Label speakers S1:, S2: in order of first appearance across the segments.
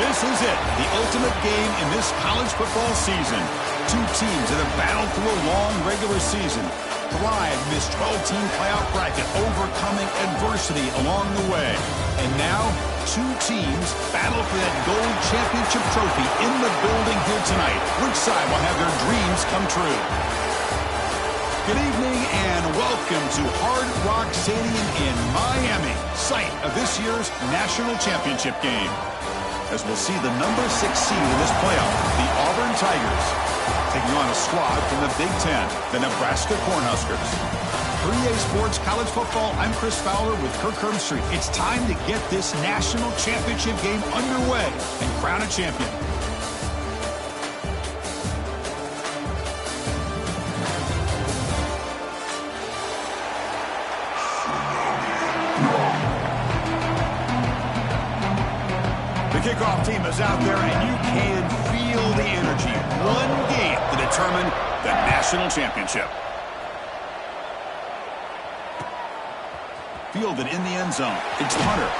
S1: This is it, the ultimate game in this college football season. Two teams that have battled through a long regular season, thrived in this 12-team playoff bracket, overcoming adversity along the way. And now, two teams battle for that gold championship trophy in the building here tonight. Which side will have their dreams come true? Good evening and welcome to Hard Rock Stadium in Miami, site of this year's national championship game. As we'll see the number 6 seed in this playoff, the Auburn Tigers, taking on a squad from the Big Ten, the Nebraska Cornhuskers. For EA Sports College Football, I'm Chris Fowler with Kirk Herbstreit. It's time to get this national championship game underway and crown a champion. The kickoff team is out there, and you can feel the energy. One game to determine the national championship. Fielded in the end zone. It's Hunter.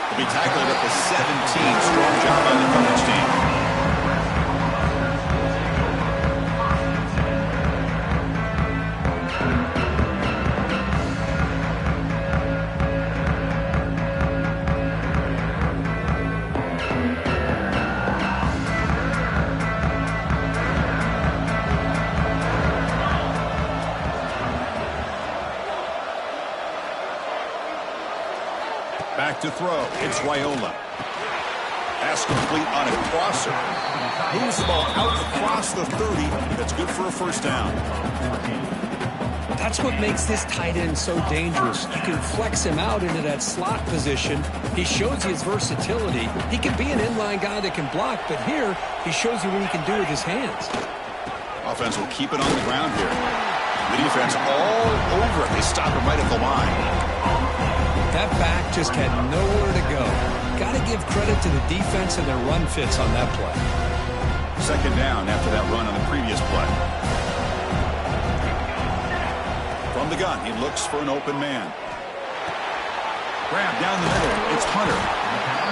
S1: He'll be tackled at the 17. Strong job on the coverage team. Back to throw. It's Raiola. Pass complete on a crosser. Moves the ball out across the 30. That's good for a first down.
S2: That's what makes this tight end so dangerous. You can flex him out into that slot position. He shows you his versatility. He can be an inline guy that can block, but here he shows you what he can do with his hands.
S1: Offense will keep it on the ground here. The defense all over it. They stop him right at the line.
S2: That back just had nowhere to go. Got to give credit to the defense and their run fits on that play.
S1: Second down after that run on the previous play. From the gun, he looks for an open man. Grab down the middle. It's Hunter.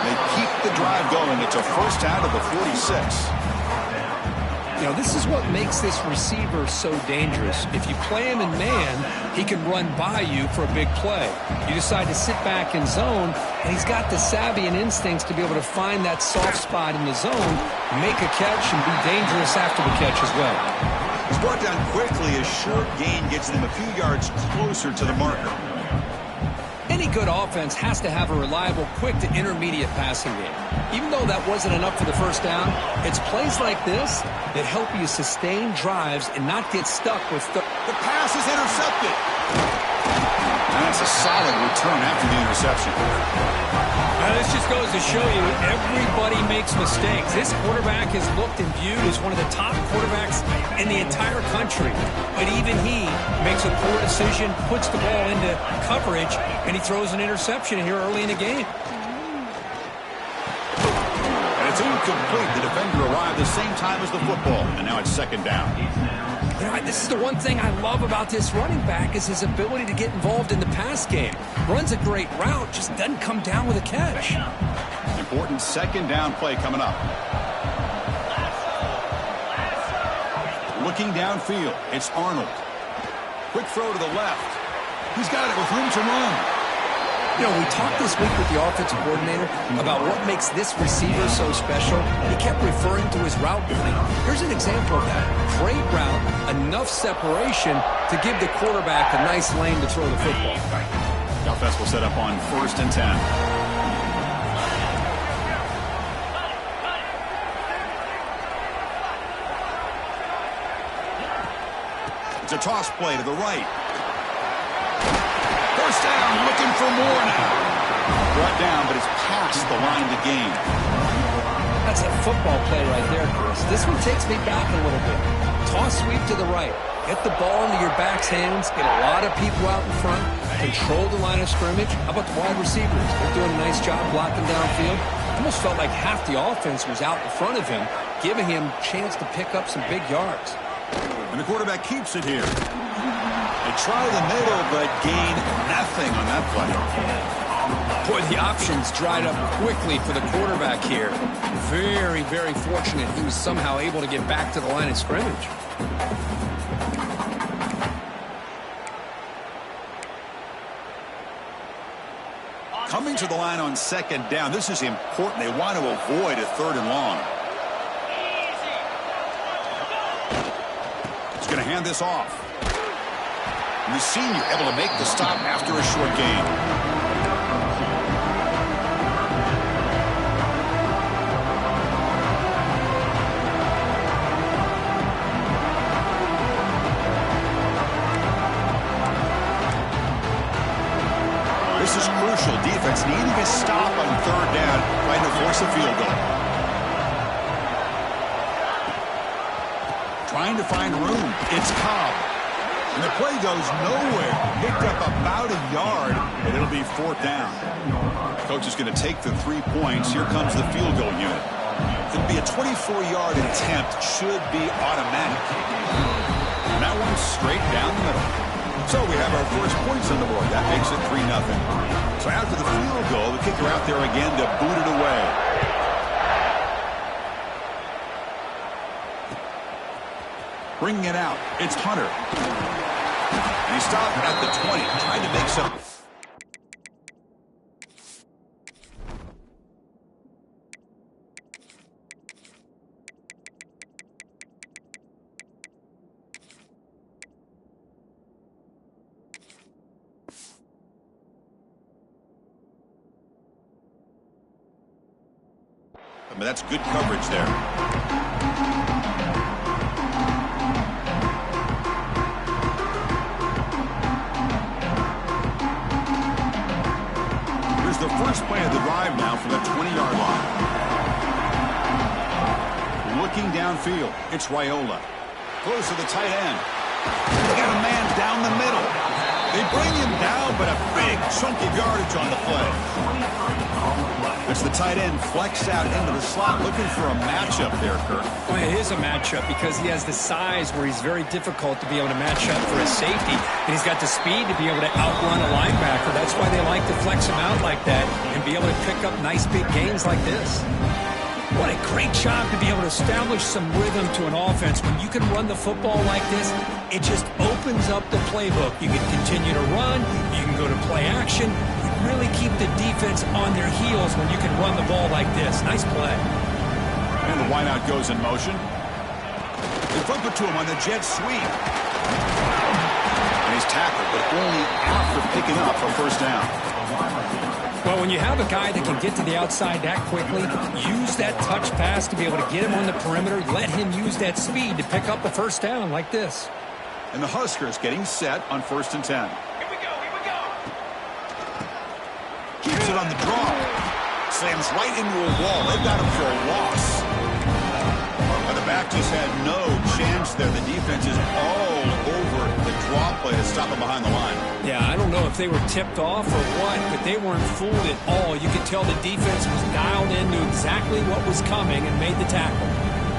S1: They keep the drive going. It's a first down of the 46.
S2: You know, this is what makes this receiver so dangerous. If you play him in man, he can run by you for a big play. You decide to sit back in zone, and he's got the savvy and instincts to be able to find that soft spot in the zone, make a catch, and be dangerous after the catch as well.
S1: He's brought down quickly. A short gain gets them a few yards closer to the marker.
S2: Any good offense has to have a reliable, quick to intermediate passing game. Even though that wasn't enough for the first down, it's plays like this that help you sustain drives and not get stuck with the
S1: pass is intercepted. And that's a solid return after the interception.
S2: Now, this just goes to show you everybody makes mistakes. This quarterback is looked and viewed as one of the top quarterbacks in the entire country. But even he makes a poor decision, puts the ball into coverage, and he throws an interception here early in the game.
S1: And it's incomplete. The defender arrived the same time as the football, and now it's second down.
S2: You know, this is the one thing I love about this running back is his ability to get involved in the pass game. Runs a great route, just doesn't come down with a catch.
S1: Important second down play coming up. Looking downfield, it's Arnold. Quick throw to the left. He's got it with room to run.
S2: You know, we talked this week with the offensive coordinator about what makes this receiver so special. He kept referring to his route running. Here's an example of that. Great route, enough separation to give the quarterback a nice lane to throw the football.
S1: The offense will set up on 1st and 10. It's a toss play to the right. First down, looking for more now. Brought down, but it's past the line of the game.
S2: That's a football play right there, Chris. This one takes me back a little bit. Toss sweep to the right. Get the ball into your back's hands. Get a lot of people out in front. Control the line of scrimmage. How about the wide receivers? They're doing a nice job blocking downfield. Almost felt like half the offense was out in front of him, giving him a chance to pick up some big yards.
S1: And the quarterback keeps it here. They try the middle, but gain nothing on that play.
S2: Boy, the options dried up quickly for the quarterback here. Very, very fortunate he was somehow able to get back to the line of scrimmage.
S1: Coming to the line on second down, this is important. They want to avoid a 3rd and long. He's going to hand this off. And the senior able to make the stop after a short gain. This is crucial. Defense needing a stop on 3rd down, trying to force a field goal. Trying to find room. It's Cobb. And the play goes nowhere. Picked up about a yard, and it'll be 4th down. Coach is going to take the 3 points. Here comes the field goal unit. It'll be a 24-yard attempt. Should be automatic. And that one's straight down the middle. So we have our first points on the board. That makes it 3-0. So after the field goal, the kicker out there again to boot it away. Bringing it out. It's Hunter. And he stopped at the 20, trying to make some. But that's good coverage there. Here's the first play of the drive now from the 20-yard line. Looking downfield, it's Raiola. Close to the tight end. They got a man down the middle. They bring him down, but a big chunk of yardage on the play. As the tight end flex out into the slot, looking for a matchup there, Kirk.
S2: Well, it is a matchup because he has the size where he's very difficult to be able to match up for a safety. And he's got the speed to be able to outrun a linebacker. That's why they like to flex him out like that and be able to pick up nice big gains like this. What a great job to be able to establish some rhythm to an offense. When you can run the football like this, it just opens up the playbook. You can continue to run. You can go to play action. You really keep the defense on their heels when you can run the ball like this. Nice play.
S1: And the wideout goes in motion. They flip it to him on the jet sweep. And he's tackled, but only after picking up a 1st down.
S2: Well, when you have a guy that can get to the outside that quickly, use that touch pass to be able to get him on the perimeter, let him use that speed to pick up a 1st down like this.
S1: And the Huskers getting set on 1st and 10.
S3: Here we go.
S1: Keeps it on the draw. Slams right into a wall. They've got him for a loss. But the back just had no chance there. The defense is all over the draw play to stop him behind the line.
S2: Yeah, I don't know if they were tipped off or what, but they weren't fooled at all. You could tell the defense was dialed in, knew exactly what was coming, and made the tackle.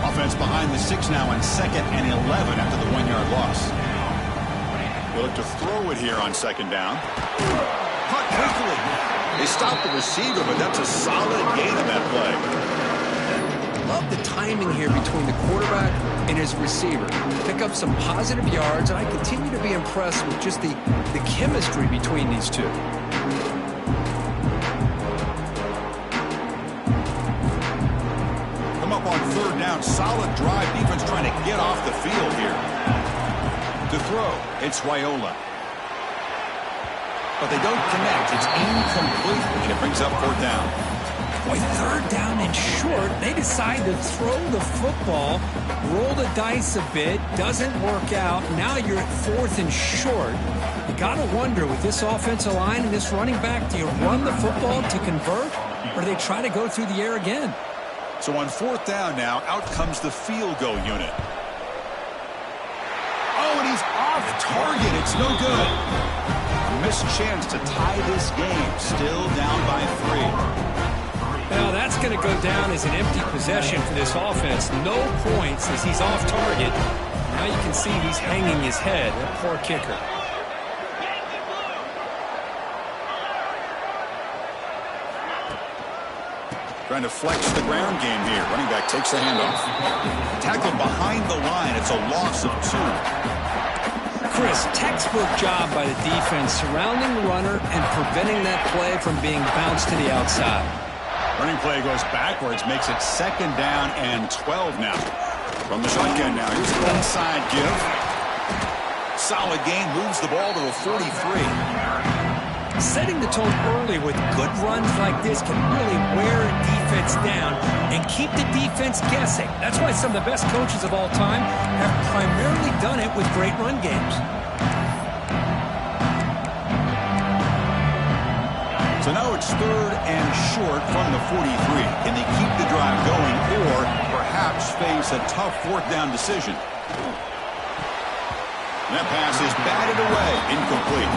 S1: Offense behind the 6 now on 2nd and 11 after the 1-yard loss. They look to throw it here on 2nd down. Caught quickly. They stopped the receiver, but that's a solid gain on that play.
S2: Love the timing here between the quarterback and his receiver. Pick up some positive yards, and I continue to be impressed with just the chemistry between these two.
S1: Come up on 3rd down. Solid drive. Defense trying to get off the field here. To throw, it's Raiola. But they don't connect. It's incomplete, and it brings up 4th down.
S2: Boy, 3rd down and short. They decide to throw the football, roll the dice a bit, doesn't work out. Now you're at 4th and short. You got to wonder, with this offensive line and this running back, do you run the football to convert, or do they try to go through the air again?
S1: So on 4th down now, out comes the field goal unit. Oh, and he's off target. It's no good. A missed chance to tie this game. Still down by 3.
S2: Now that's going to go down as an empty possession for this offense. No points as he's off target. Now you can see he's hanging his head. That poor kicker.
S1: Trying to flex the ground game here. Running back takes the handoff. Tackle behind the line. It's a loss of 2.
S2: Chris, textbook job by the defense surrounding the runner and preventing that play from being bounced to the outside.
S1: Running play goes backwards, makes it 2nd down and 12 now. From the shotgun now, here's an inside give. Solid gain, moves the ball to the 43.
S2: Setting the tone early with good runs like this can really wear a defense down and keep the defense guessing. That's why some of the best coaches of all time have primarily done it with great run games.
S1: So now it's 3rd and short from the 43. Can they keep the drive going or perhaps face a tough 4th down decision? That pass is batted away, incomplete.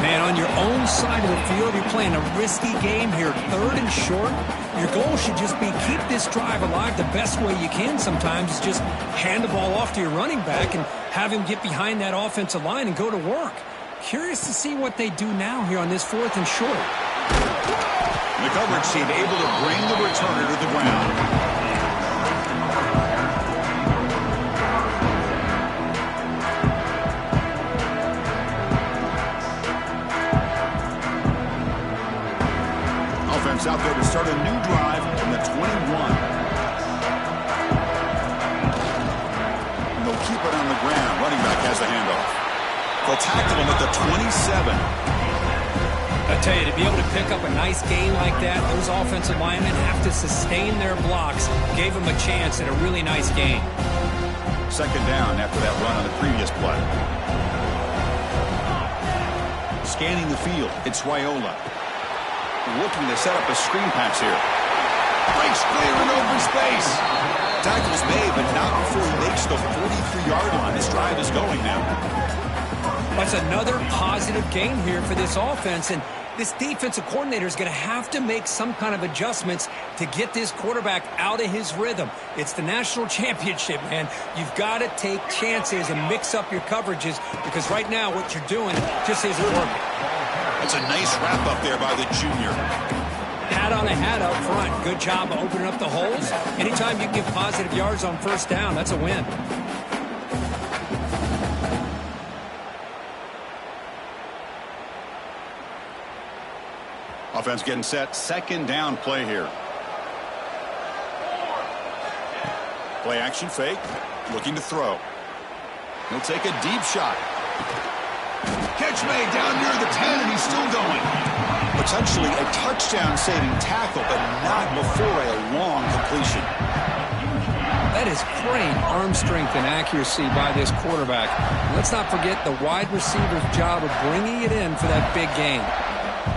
S2: Man, on your own side of the field, you're playing a risky game here. 3rd and short. Your goal should just be keep this drive alive the best way you can sometimes is just hand the ball off to your running back and have him get behind that offensive line and go to work. Curious to see what they do now here on this 4th and short.
S1: The coverage team able to bring the returner to the ground. Out there to start a new drive from the 21. And they'll keep it on the ground. Running back has the handoff. They'll tackle him at the 27.
S2: I tell you, to be able to pick up a nice gain like that, those offensive linemen have to sustain their blocks. Gave them a chance at a really nice gain.
S1: 2nd down after that run on the previous play. Scanning the field, it's Raiola. Looking to set up a screen pass here. Breaks clear in open space. Tackle's made, but not before he makes the 43-yard line. This drive is going now.
S2: That's another positive gain here for this offense, and this defensive coordinator is going to have to make some kind of adjustments to get this quarterback out of his rhythm. It's the national championship, man. You've got to take chances and mix up your coverages because right now what you're doing just isn't working.
S1: That's a nice wrap up there by the junior.
S2: Hat on a hat up front. Good job of opening up the holes. Anytime you can get positive yards on 1st down, that's a win.
S1: Offense getting set. 2nd down play here. Play action fake. Looking to throw. He'll take a deep shot. Catch made down near the 10, and he's still going. Potentially a touchdown-saving tackle, but not before a long completion.
S2: That is great arm strength and accuracy by this quarterback. Let's not forget the wide receiver's job of bringing it in for that big gain.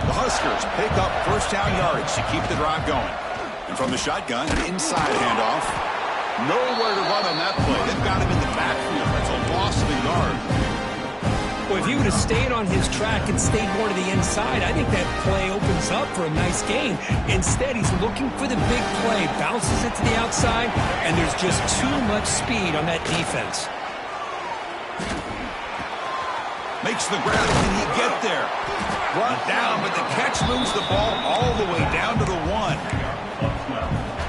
S1: The Huskers pick up 1st down yards to keep the drive going. And from the shotgun, an inside handoff. Nowhere to run on that play. They've got him in the backfield. That's a loss of a yard.
S2: Well, if he would have stayed on his track and stayed more to the inside, I think that play opens up for a nice gain. Instead, he's looking for the big play, bounces it to the outside, and there's just too much speed on that defense.
S1: Makes the grab. Can he get there? Brought down, but the catch moves the ball all the way down to the 1.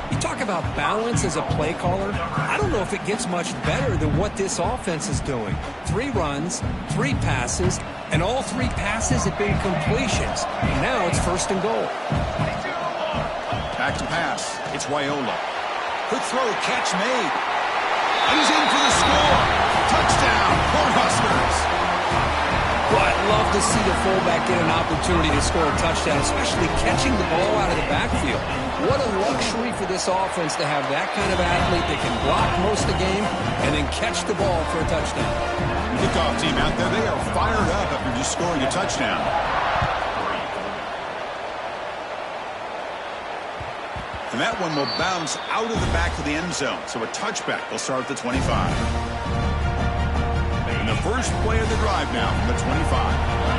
S2: You talk about balance as a play caller. I don't know if it gets much better than what this offense is doing. 3 runs, 3 passes, and all 3 passes have been completions. Now it's 1st and goal.
S1: Back to pass. It's Raiola. Quick throw, catch made. And he's in for the score. Touchdown, Huskers.
S2: Well, I'd love to see the fullback get an opportunity to score a touchdown, especially catching the ball out of the backfield. What a luxury for this offense to have that kind of athlete that can block most of the game and then catch the ball for a touchdown.
S1: Kickoff team out there, they are fired up after just scoring a touchdown. And that one will bounce out of the back of the end zone. So a touchback will start at the 25. And the first play of the drive now from the 25.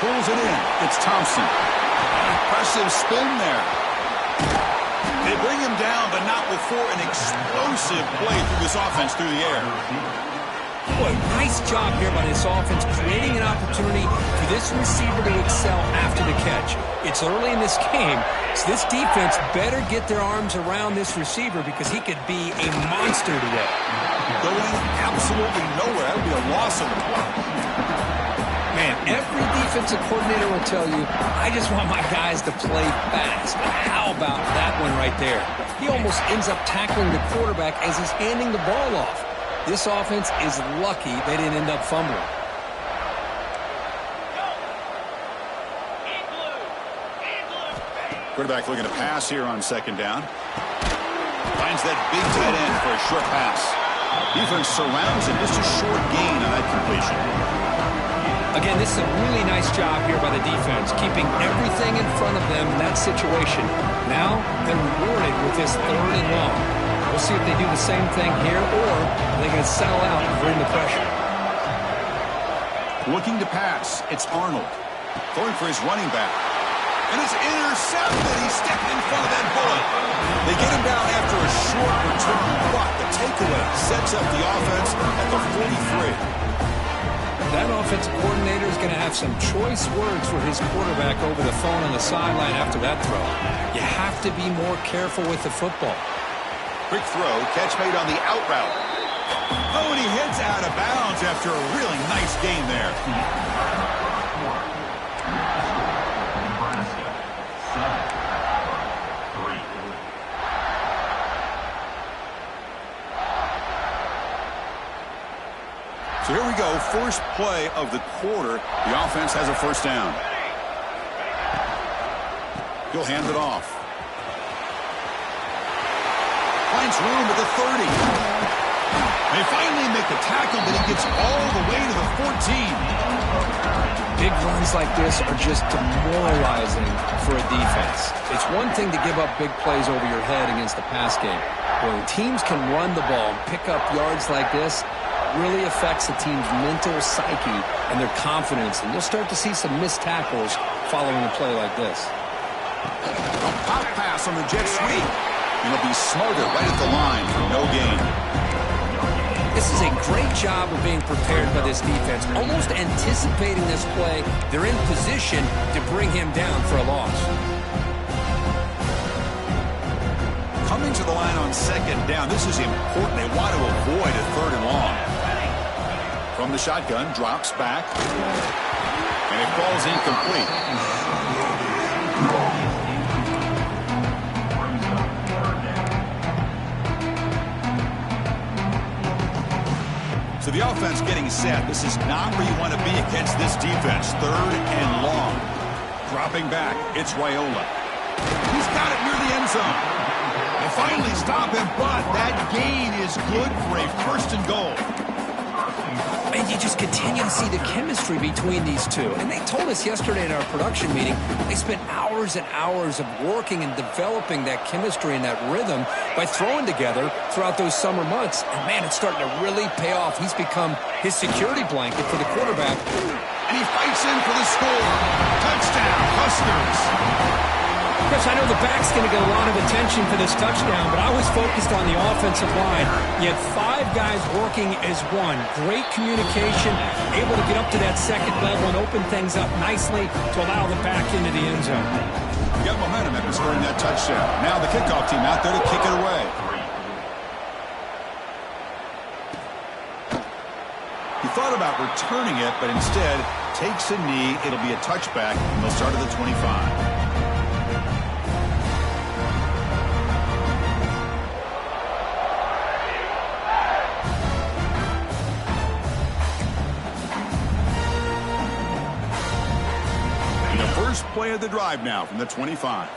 S1: Pulls it in. It's Thompson. Impressive spin there. They bring him down, but not before an explosive play through this offense through the air.
S2: Boy, nice job here by this offense, creating an opportunity for this receiver to excel after the catch. It's early in this game, so this defense better get their arms around this receiver because he could be a monster today.
S1: Going absolutely nowhere. That would be a loss on the play.
S2: Man, every defensive coordinator will tell you, I just want my guys to play fast. And how about that one right there? He almost ends up tackling the quarterback as he's handing the ball off. This offense is lucky they didn't end up fumbling.
S1: Quarterback looking to pass here on second down. Finds that big tight end for a short pass. Defense surrounds him. Just a short gain on that completion.
S2: Again, this is a really nice job here by the defense, keeping everything in front of them in that situation. Now they're rewarded with this 3rd and long. We'll see if they do the same thing here, or they're going to settle out and bring the pressure.
S1: Looking to pass. It's Arnold. Going for his running back. And it's intercepted. He stepped in front of that bullet. They get him down after a short return, but the takeaway sets up the offense at the 43.
S2: That offensive coordinator is going to have some choice words for his quarterback over the phone on the sideline after that throw. You have to be more careful with the football.
S1: Quick throw, catch made on the out route. Oh, and he heads out of bounds after a really nice gain there.
S3: Nebraska, 7-3.
S1: So here we go, first play of the quarter. The offense has a first down. He'll hand it off. Finds room at the 30. They finally make the tackle, but he gets all the way to the 14.
S2: Big runs like this are just demoralizing for a defense. It's one thing to give up big plays over your head against the pass game. When teams can run the ball and pick up yards like this, really affects the team's mental psyche and their confidence. And you'll start to see some missed tackles following a play like this.
S1: A pop pass on the jet sweep. He'll be smothered right at the line for no gain.
S2: This is a great job of being prepared by this defense. Almost anticipating this play, they're in position to bring him down for a loss.
S1: Coming to the line on second down, this is important. They want to avoid a 3rd and long. From the shotgun, drops back, and it falls incomplete. So the offense getting set. This is not where you want to be against this defense. 3rd and long. Dropping back, it's Raiola. He's got it near the end zone. They finally stop him, but that gain is good for a 1st and goal.
S2: And you just continue to see the chemistry between these two. And they told us yesterday in our production meeting, they spent hours and hours of working and developing that chemistry and that rhythm by throwing together throughout those summer months. And, man, it's starting to really pay off. He's become his security blanket for the quarterback.
S1: And he fights in for the score. Touchdown, Huskers.
S2: Chris, I know the back's going to get a lot of attention for this touchdown, but I was focused on the offensive line. You had 5 guys working as one. Great communication, able to get up to that second level and open things up nicely to allow the back into the end zone.
S1: You got momentum after scoring that touchdown. Now the kickoff team out there to kick it away. He thought about returning it, but instead takes a knee. It'll be a touchback, and they'll start at the 25. First play of the drive now from the 25.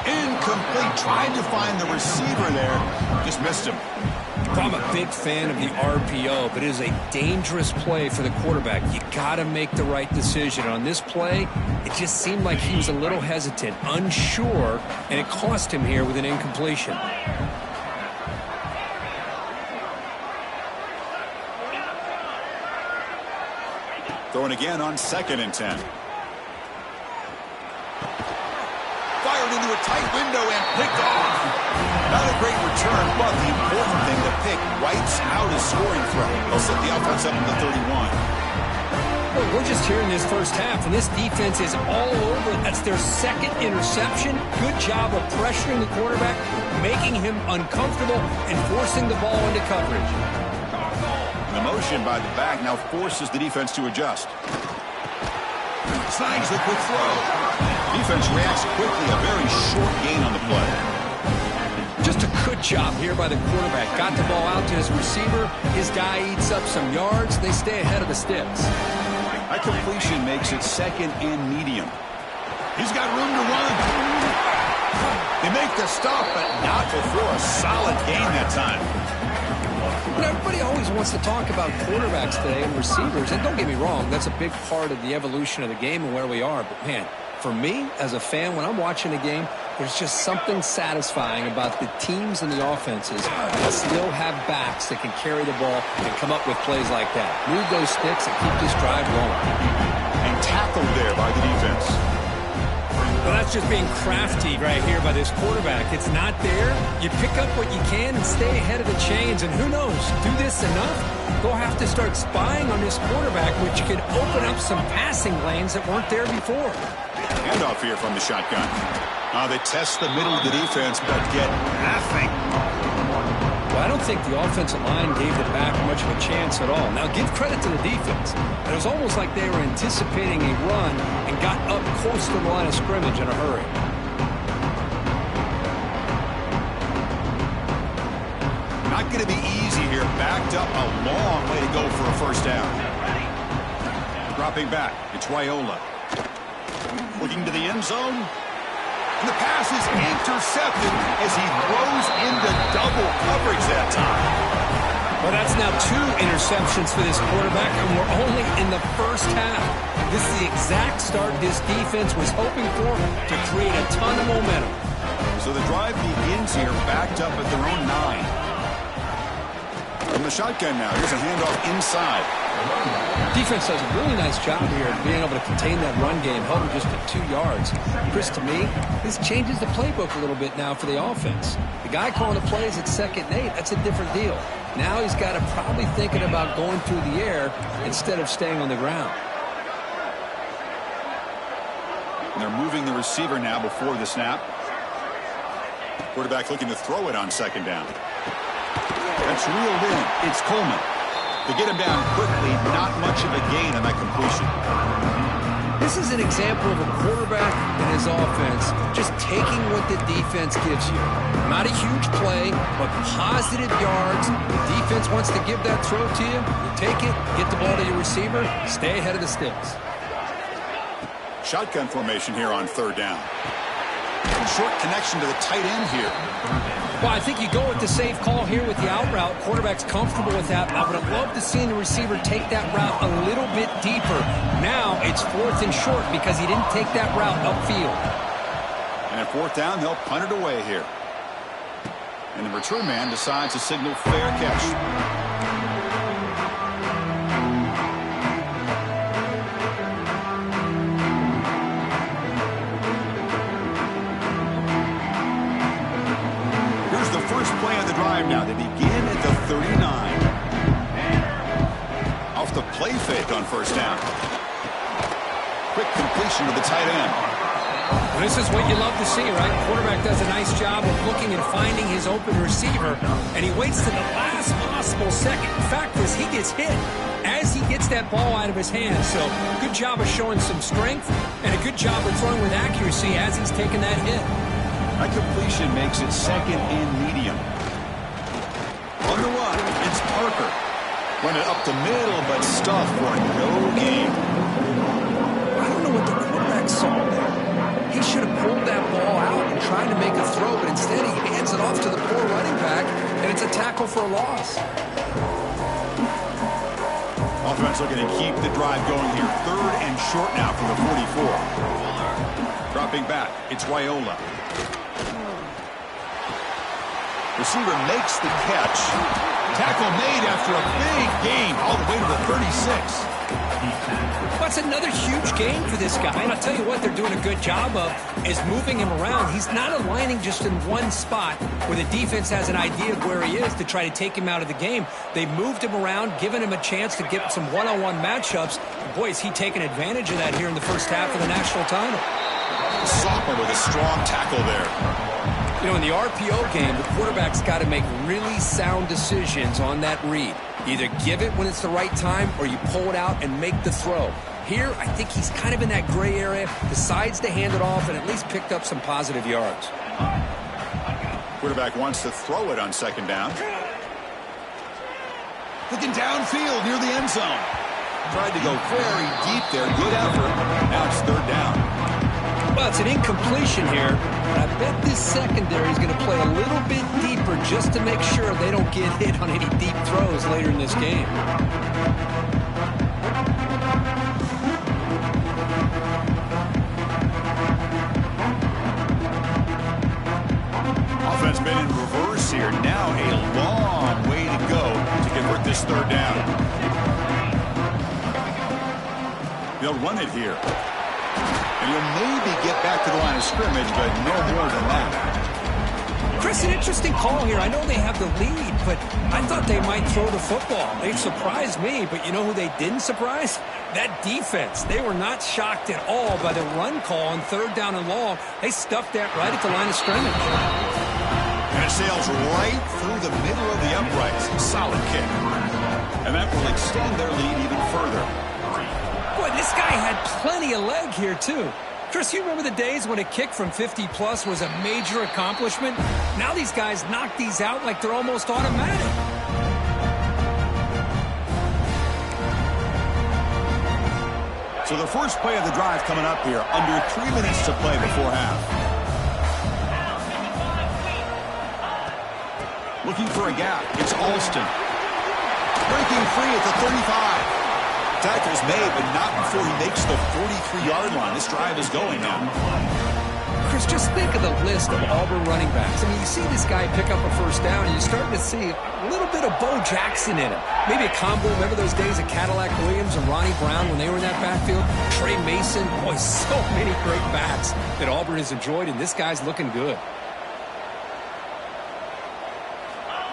S1: Incomplete. Tried to find the receiver there. Just missed him.
S2: I'm a big fan of the RPO, but it is a dangerous play for the quarterback. You got to make the right decision. On this play, it just seemed like he was a little hesitant, unsure, and it cost him here with an incompletion.
S1: Throwing again on 2nd and 10. fired into a tight window and picked off. Not a great return, but the important thing, the pick wipes out his scoring threat. They'll set the offense up in the 31.
S2: Well, we're just here in this first half, and this defense is all over. That's their second interception. Good job of pressuring the quarterback, making him uncomfortable, and forcing the ball into coverage.
S1: The motion by the back now forces the defense to adjust. Snags the quick throw. Defense reacts quickly, a very short gain on the play.
S2: Just a good job here by the quarterback. Got the ball out to his receiver. His guy eats up some yards. They stay ahead of the sticks.
S1: That completion makes it second and medium. He's got room to run. They make the stop, but not before a solid gain that time.
S2: You know, everybody always wants to talk about quarterbacks today and receivers, and don't get me wrong, that's a big part of the evolution of the game and where we are. But, man, for me, as a fan, when I'm watching a game, there's just something satisfying about the teams and the offenses that still have backs that can carry the ball and come up with plays like that. Move those sticks and keep this drive going.
S1: And tackled there by the defense.
S2: Well, that's just being crafty right here by this quarterback. It's not there. You pick up what you can and stay ahead of the chains. And who knows, do this enough, they'll have to start spying on this quarterback, which could open up some passing lanes that weren't there before.
S1: Handoff here from the shotgun. They test the middle of the defense, but get nothing.
S2: Well, I don't think the offensive line gave the back much of a chance at all. Now, give credit to the defense. It was almost like they were anticipating a run and got up close to the line of scrimmage in a hurry.
S1: Not going to be easy here. Backed up a long way to go for a first down. Dropping back, it's Raiola. Looking to the end zone. And the pass is intercepted as he throws into double coverage that time.
S2: Well, that's now 2 interceptions for this quarterback, and we're only in the first half. This is the exact start this defense was hoping for to create a ton of momentum.
S1: So the drive begins here, backed up at their own 9. From the shotgun now, here's a handoff inside.
S2: Defense does a really nice job here of being able to contain that run game, held him just at 2 yards. Chris, to me, this changes the playbook a little bit now for the offense. The guy calling the plays at 2nd and 8, that's a different deal. Now he's got to probably thinking about going through the air instead of staying on the ground.
S1: And they're moving the receiver now before the snap. Quarterback looking to throw it on 2nd down. That's reeled in. It's Coleman. To get him down quickly, not much of a gain on that completion.
S2: This is an example of a quarterback and his offense just taking what the defense gives you. Not a huge play, but positive yards. The defense wants to give that throw to you. You take it, get the ball to your receiver, stay ahead of the sticks.
S1: Shotgun formation here on 3rd down. Short connection to the tight end here.
S2: Well, I think you go with the safe call here with the out route. Quarterback's comfortable with that. I would have loved to see the receiver take that route a little bit deeper. Now it's 4th and short because he didn't take that route upfield.
S1: And at 4th down, they'll punt it away here. And the return man decides to signal fair catch. Now they begin at the 39. Off the play fake on 1st down. Quick completion to the tight end.
S2: Well, this is what you love to see, right? The quarterback does a nice job of looking and finding his open receiver, and he waits to the last possible second. In fact, as he gets hit, as he gets that ball out of his hands. So good job of showing some strength and a good job of throwing with accuracy as he's taking that hit.
S1: That completion makes it 2nd and medium. On the run, it's Parker. Run it up the middle, but stuffed for no gain.
S2: I don't know what the quarterback saw there. He should have pulled that ball out and tried to make a throw, but instead he hands it off to the poor running back, and it's a tackle for a loss.
S1: Offense looking to keep the drive going here. 3rd and short now from the 44. Dropping back, it's Raiola. Receiver makes the catch. Tackle made after a big gain all the way to the 36.
S2: That's another huge game for this guy. And I'll tell you what they're doing a good job of is moving him around. He's not aligning just in one spot where the defense has an idea of where he is to try to take him out of the game. They've moved him around, given him a chance to get some one-on-one matchups. Boy, is he taking advantage of that here in the first half of the national title.
S1: Sophomore with a strong tackle there.
S2: You know, in the RPO game, the quarterback's got to make really sound decisions on that read. Either give it when it's the right time or you pull it out and make the throw. Here, I think he's kind of in that gray area, decides to hand it off and at least picked up some positive yards.
S1: Quarterback wants to throw it on second down. Looking downfield near the end zone. Tried to go very deep there. Good effort. Now it's third down.
S2: Well, it's an incompletion here. But I bet this secondary is going to play a little bit deeper just to make sure they don't get hit on any deep throws later in this game.
S1: Offense been in reverse here. Now a long way to go to convert this third down. They'll run it here. And he'll maybe get back to the line of scrimmage, but no more than that.
S2: Chris, an interesting call here. I know they have the lead, but I thought they might throw the football. They surprised me, but you know who they didn't surprise? That defense. They were not shocked at all by the run call on third down and long. They stuffed that right at the line of scrimmage.
S1: And it sails right through the middle of the uprights. Solid kick. And that will extend their lead even further.
S2: Boy, this guy had plenty of leg here, too. Chris, you remember the days when a kick from 50-plus was a major accomplishment? Now these guys knock these out like they're almost automatic.
S1: So the first play of the drive coming up here. Under 3 minutes to play before half. Looking for a gap. It's Alston. Breaking free at the 35. Tackle's made, but not before he makes the 43-yard line. This drive is going now.
S2: Chris, just think of the list of Auburn running backs. I mean, you see this guy pick up a first down, and you're starting to see a little bit of Bo Jackson in him. Maybe a combo. Remember those days of Cadillac Williams and Ronnie Brown when they were in that backfield? Trey Mason. Boy, so many great backs that Auburn has enjoyed, and this guy's looking good.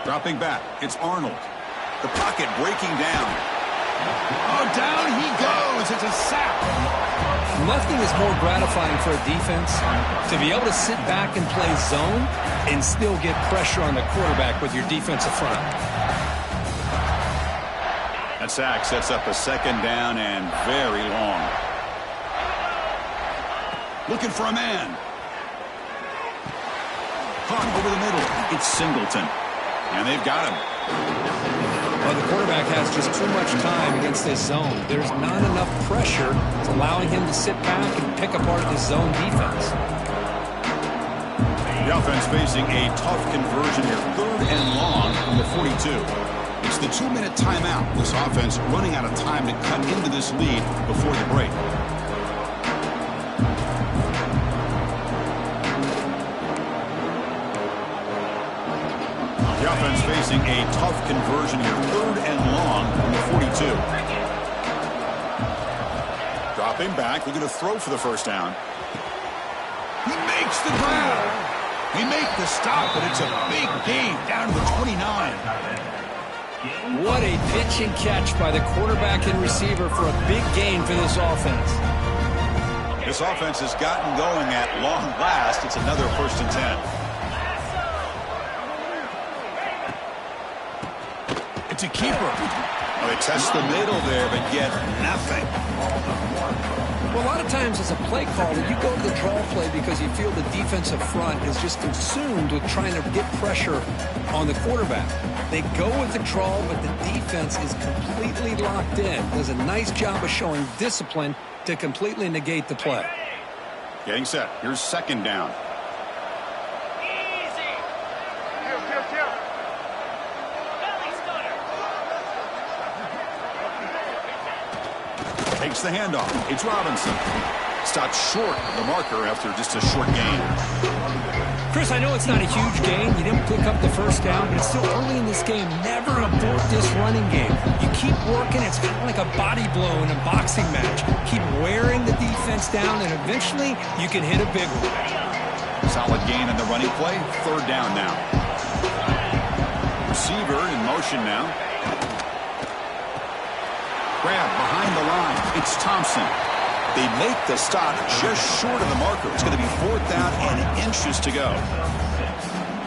S1: Dropping back. It's Arnold. The pocket breaking down. Oh, down he goes. It's a sack.
S2: Nothing is more gratifying for a defense to be able to sit back and play zone and still get pressure on the quarterback with your defensive front.
S1: That sack sets up a second down and very long. Looking for a man. Caught over the middle. It's Singleton. And they've got him.
S2: Well, the quarterback has just too much time against this zone. There's not enough pressure. It's allowing him to sit back and pick apart this zone defense.
S1: The offense facing a tough conversion here. Third and long from the 42. It's the 2-minute timeout. This offense running out of time to cut into this lead before the break. The offense facing a tough conversion here. Third and long from the 42. Dropping back, looking to throw for the first down. He makes the grab. He makes the stop, but it's a big gain down to the 29.
S2: What a pitch and catch by the quarterback and receiver for a big gain for this offense.
S1: This offense has gotten going at long last. It's another 1st and 10. It's a keeper. Well, they test the middle there, but get nothing.
S2: Well, a lot of times as a play caller, you go to the draw play because you feel the defensive front is just consumed with trying to get pressure on the quarterback. They go with the draw, but the defense is completely locked in. Does a nice job of showing discipline to completely negate the play.
S1: Getting set. Here's second down. Takes the handoff. It's Robinson. Stopped short of the marker after just a short gain.
S2: Chris, I know it's not a huge gain. You didn't pick up the first down, but it's still early in this game. Never abort this running game. You keep working. It's kind of like a body blow in a boxing match. Keep wearing the defense down, and eventually you can hit a big one.
S1: Solid gain in the running play. Third down now. Receiver in motion now. Grab behind the line. It's Thompson. They make the stop just short of the marker. It's going to be fourth down and inches to go.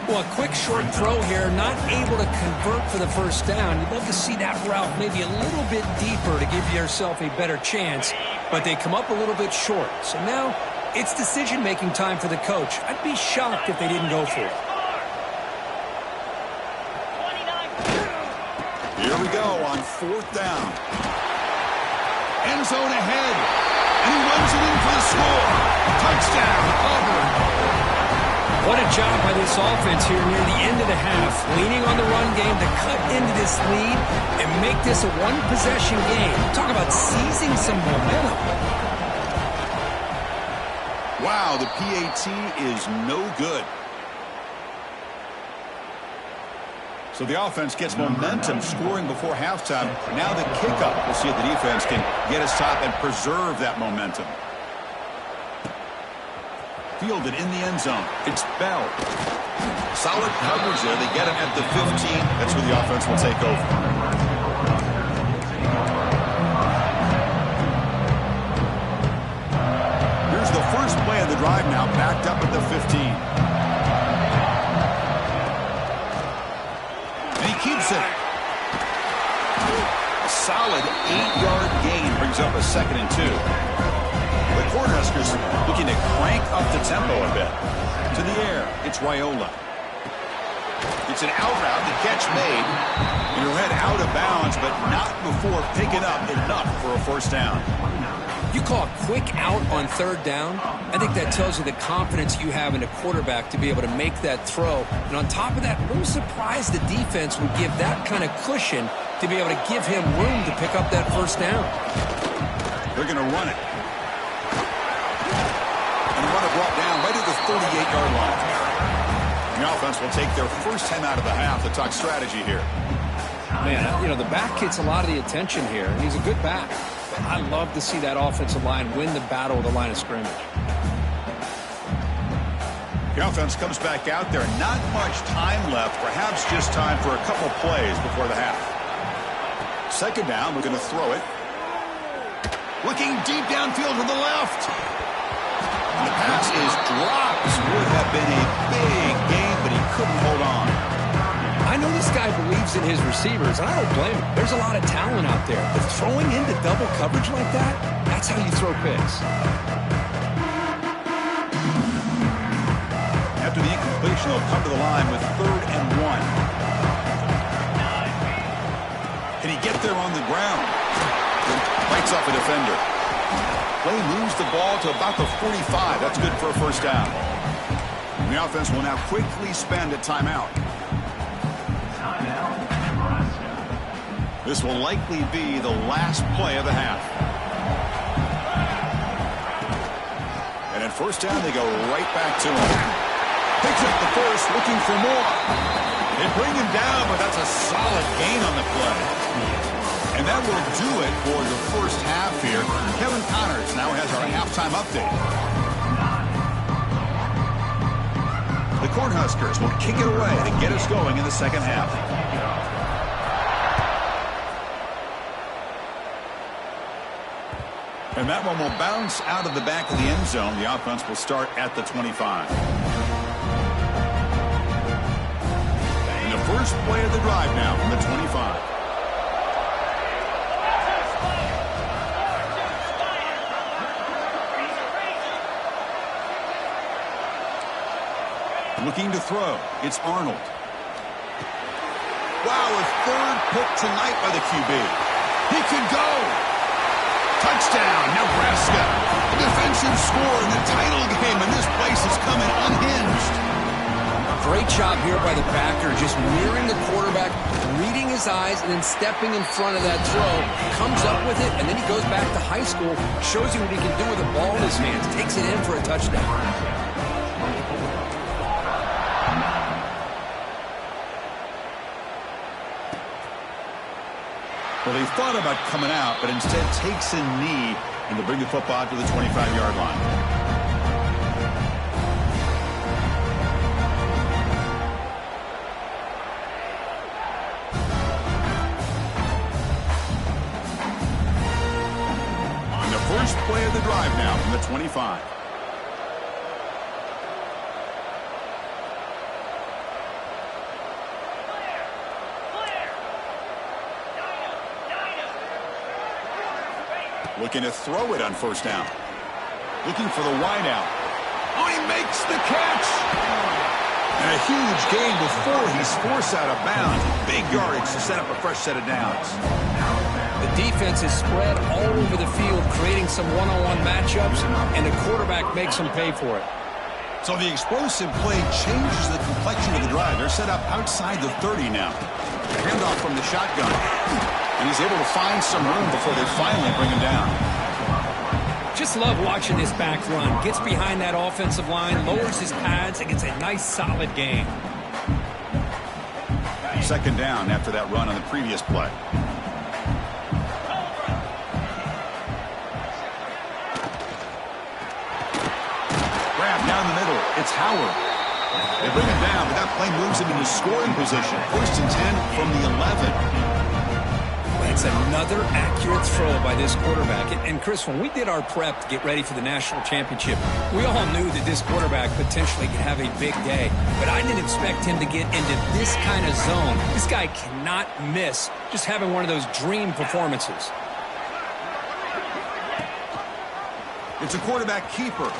S2: Well, a quick short throw here, not able to convert for the first down. You'd love to see that route maybe a little bit deeper to give yourself a better chance, but they come up a little bit short. So now it's decision-making time for the coach. I'd be shocked if they didn't go for it.
S1: Here we go on fourth down. End zone ahead. And he runs it in for the score. Touchdown, Aubun.
S2: What a job by this offense here near the end of the half. Leaning on the run game to cut into this lead and make this a one-possession game. Talk about seizing some momentum.
S1: Wow, the PAT is no good. So the offense gets momentum scoring before halftime. Now the kickoff. We'll see if the defense can get a stop and preserve that momentum. Fielded in the end zone. It's Bell. Solid coverage there. They get him at the 15. That's where the offense will take over. Here's the first play of the drive now, backed up at the 15. Keeps it. A solid 8-yard gain brings up a 2nd and 2. The Cornhuskers looking to crank up the tempo a bit. To the air, it's Raiola. It's an out route, the catch made. And he'll head out of bounds, but not before picking up enough for a first down.
S2: You call a quick out on third down. I think that tells you the confidence you have in a quarterback to be able to make that throw. And on top of that, a little surprised the defense would give that kind of cushion to be able to give him room to pick up that first down.
S1: They're going to run it. And the runner brought down right at the 38-yard line. The offense will take their first time out of the half to talk strategy here.
S2: Man, you know, the back gets a lot of the attention here, and he's a good back. I love to see that offensive line win the battle of the line of scrimmage.
S1: The offense comes back out there. Not much time left. Perhaps just time for a couple plays before the half. Second down. We're going to throw it. Looking deep downfield to the left. And the pass is dropped. This would have been a big gain, but he couldn't hold on.
S2: I know this guy believes in his receivers, and I don't blame him. There's a lot of talent out there. But throwing into double coverage like that, that's how you throw picks.
S1: After the incompletion, they'll come to the line with 3rd and 1. Can he get there on the ground? Bites off a defender. Play moves the ball to about the 45. That's good for a first down. And the offense will now quickly spend a timeout. This will likely be the last play of the half. And at first down, they go right back to him. Picks up the first, looking for more. They bring him down, but that's a solid gain on the play. And that will do it for the first half here. Kevin Connors now has our halftime update. The Cornhuskers will kick it away to get us going in the second half. And that one will bounce out of the back of the end zone. The offense will start at the 25. And the first play of the drive now from the 25. Looking to throw. It's Arnold. Wow, a 3rd pick tonight by the QB. He can go. Touchdown, Nebraska. A defensive score in the title game, and this place is coming unhinged.
S2: Great job here by the backer, just mirroring the quarterback, reading his eyes, and then stepping in front of that throw. Comes up with it, and then he goes back to high school, shows you what he can do with the ball in his hands, takes it in for a touchdown.
S1: Well, they thought about coming out, but instead takes a knee, and they bring the football to the 25-yard line. First play of the drive now from the 25. Looking to throw it on first down. Looking for the wideout. Oh, he makes the catch! And a huge gain before he's forced out of bounds. Big yardage to set up a fresh set of downs.
S2: The defense is spread all over the field, creating some one-on-one matchups, and the quarterback makes them pay for it.
S1: So the explosive play changes the complexion of the drive. They're set up outside the 30 now. Handoff from the shotgun. And he's able to find some room before they finally bring him down.
S2: Just love watching this back run. Gets behind that offensive line, lowers his pads, and gets a nice, solid gain.
S1: Second down after that run on the previous play. Down the middle, it's Howard. They bring him down, but that play moves him into scoring position. First and 10 from the 11.
S2: It's another accurate throw by this quarterback. And Chris, when we did our prep to get ready for the national championship, we all knew that this quarterback potentially could have a big day. But I didn't expect him to get into this kind of zone. This guy cannot miss just having one of those dream performances.
S1: It's a quarterback keeper.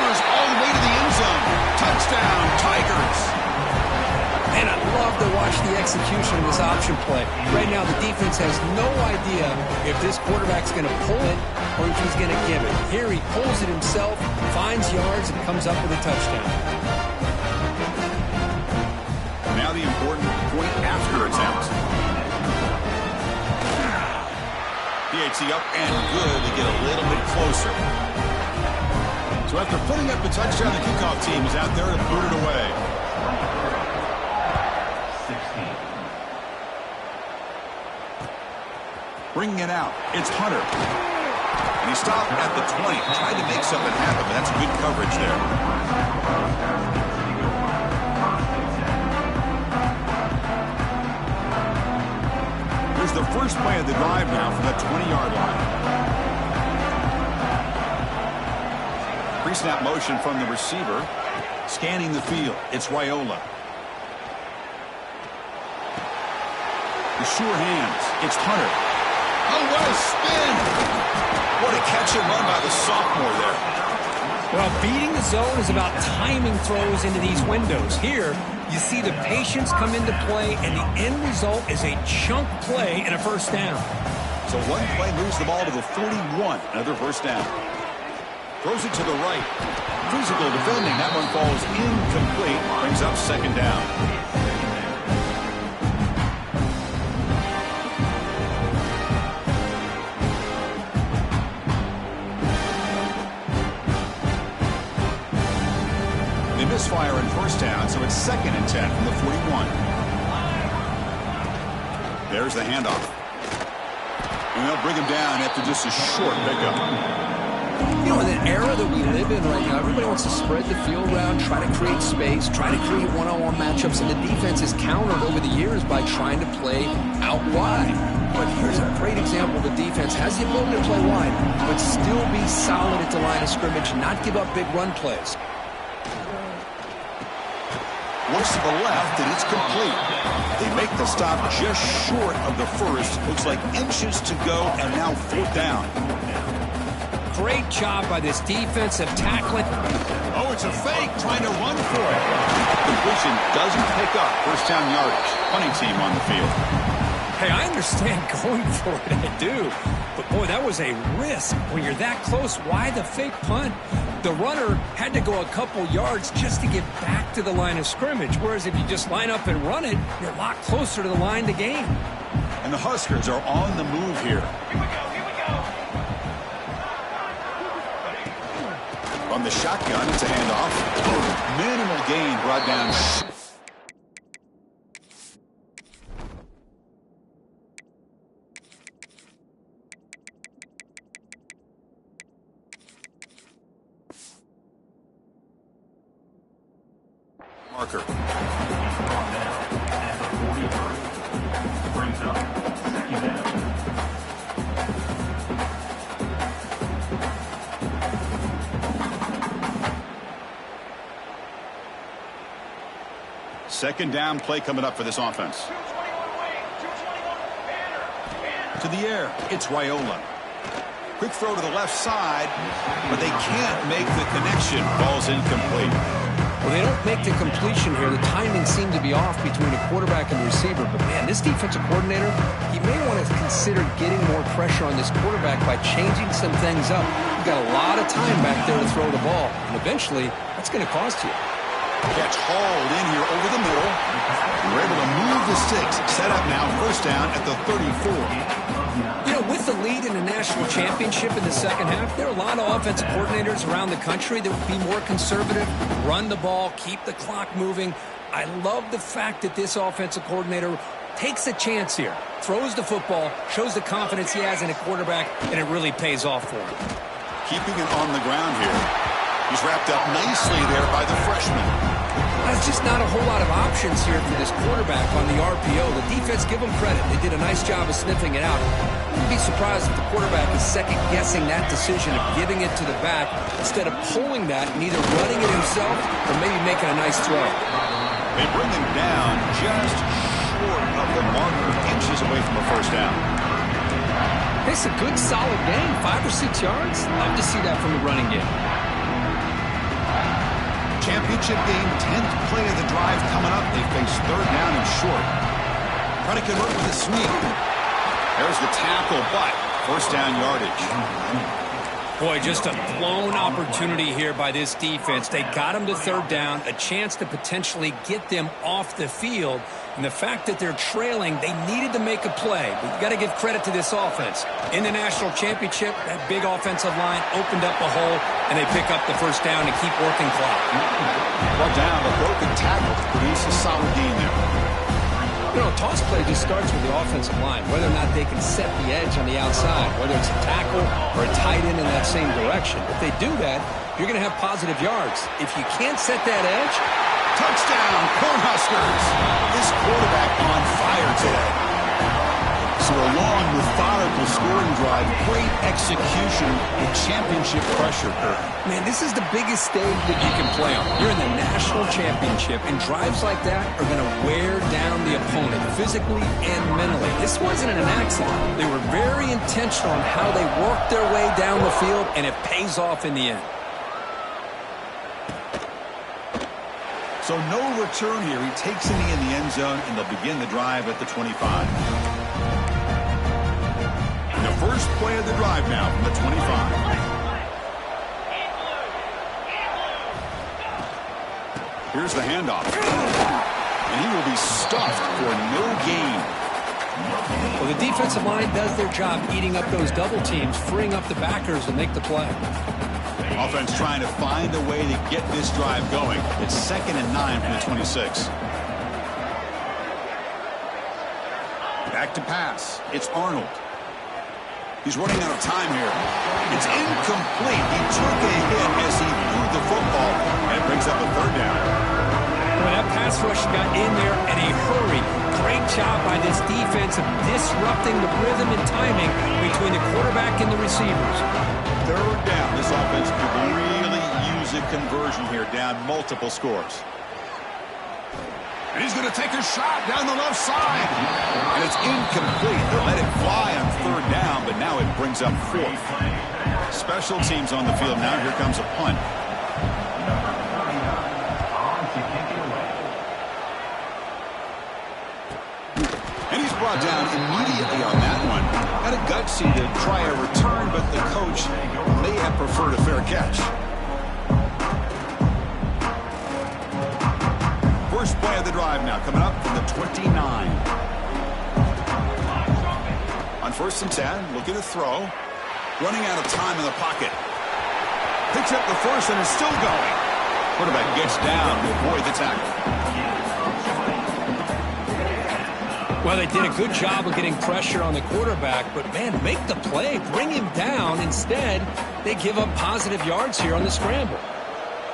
S1: All the way to the end zone. Touchdown, Tigers.
S2: And I love to watch the execution of this option play. Right now, the defense has no idea if this quarterback's going to pull it or if he's going to give it. Here he pulls it himself, finds yards, and comes up with a touchdown.
S1: Now the important point after attempt. PAT up and good to get a little bit closer. So after putting up the touchdown, the kickoff team is out there to boot it away. 16. Bringing it out, it's Hunter. And he stopped at the 20, tried to make something happen, but that's good coverage there. Here's the first play of the drive now from that 20-yard line. Pre-snap motion from the receiver. Scanning the field. It's Raiola. The sure hands. It's Hunter. Oh, what a spin! What a catch and run by the sophomore there.
S2: Well, beating the zone is about timing throws into these windows. Here, you see the patience come into play, and the end result is a chunk play and a first down.
S1: So one play moves the ball to the 41. Another first down. Throws it to the right. Physical defending. That one falls incomplete. Brings up second down. They misfire in first down, so it's second and 10 from the 41. There's the handoff. And they'll bring him down after just a short pickup.
S2: You know, in the era that we live in right now, everybody wants to spread the field around, try to create space, try to create one-on-one matchups, and the defense is countered over the years by trying to play out wide. But here's a great example. The defense has the ability to play wide, but still be solid at the line of scrimmage, not give up big run plays.
S1: Looks to the left, and it's complete. They make the stop just short of the first. Looks like inches to go, and now fourth down.
S2: Great job by this defensive tackling.
S1: Oh, it's a fake, trying to run for it. Completion doesn't pick up first down yardage. Punting team on the field.
S2: Hey, I understand going for it, I do. But, boy, that was a risk. When you're that close, why the fake punt? The runner had to go a couple yards just to get back to the line of scrimmage, whereas if you just line up and run it, you're a lot closer to the line to gain.
S1: And the Huskers are on the move here. From the shotgun, it's a handoff. Minimal gain brought down. Marker. Brings up second down. Second down play coming up for this offense. To the air, it's Raiola. Quick throw to the left side, but they can't make the connection. Ball's incomplete.
S2: Well, they don't make the completion here. The timing seemed to be off between a quarterback and the receiver. But, man, this defensive coordinator, he may want to consider getting more pressure on this quarterback by changing some things up. You've got a lot of time back there to throw the ball. And eventually, that's going to cost you.
S1: Catch hauled in here over the middle. We're able to move the sticks. Set up now, first down at the 34.
S2: You know, with the lead in the national championship in the second half, there are a lot of offensive coordinators around the country that would be more conservative, run the ball, keep the clock moving. I love the fact that this offensive coordinator takes a chance here, throws the football, shows the confidence he has in a quarterback, and it really pays off for him.
S1: Keeping it on the ground here. He's wrapped up nicely there by the freshman.
S2: There's just not a whole lot of options here for this quarterback on the RPO. The defense, give them credit. They did a nice job of sniffing it out. Wouldn't be surprised if the quarterback is second-guessing that decision of giving it to the back instead of pulling that and either running it himself or maybe making a nice throw.
S1: They bring him down just short of the marker, inches away from a first down.
S2: It's a good, solid gain, 5 or 6 yards. Love to see that from the running game.
S1: Championship game, 10th play of the drive coming up. They face third down and short. Try to convert with a sweep. There's the tackle, but first down yardage.
S2: Boy, just a blown opportunity here by this defense. They got him to third down, a chance to potentially get them off the field. And the fact that they're trailing, they needed to make a play. But you've got to give credit to this offense. In the national championship, that big offensive line opened up a hole, and they pick up the first down and keep working clock.
S1: Well down, a broken tackle to produce a solid gain there.
S2: You know, toss play just starts with the offensive line, whether or not they can set the edge on the outside, whether it's a tackle or a tight end in that same direction. If they do that, you're going to have positive yards. If you can't set that edge,
S1: touchdown, Cornhuskers. This quarterback on fire today. So a long, methodical scoring drive, great execution with championship pressure.
S2: Man, this is the biggest stage that you can play on. You're in the national championship, and drives like that are going to wear down the opponent physically and mentally. This wasn't an accident. They were very intentional on how they worked their way down the field, and it pays off in the end.
S1: So no return here. He takes a knee in the end zone, and they'll begin the drive at the 25. The first play of the drive now from the 25. Here's the handoff. And he will be stuffed for no gain.
S2: Well, the defensive line does their job eating up those double teams, freeing up the backers to make the play.
S1: Offense trying to find a way to get this drive going. It's 2nd and 9 from the 26. Back to pass. It's Arnold. He's running out of time here. It's incomplete. He took a hit as he threw the football, and it brings up a third down.
S2: Well, that pass rush got in there in a hurry. Great job by this defense of disrupting the rhythm and timing between the quarterback and the receivers.
S1: Third down. This offense could really use a conversion here, down multiple scores. And he's going to take a shot down the left side. And it's incomplete. They let it fly on third down, but now it brings up 4th. Special teams on the field. Now here comes a punt. brought down immediately on that one. Got a gutsy to try a return, but the coach may have preferred a fair catch. First play of the drive now, coming up from the 29. On 1st and 10, looking to throw. Running out of time in the pocket. Picks up the first and is still going. Quarterback gets down to avoid the tackle.
S2: Well, they did a good job of getting pressure on the quarterback, but, man, make the play. Bring him down. Instead, they give up positive yards here on the scramble.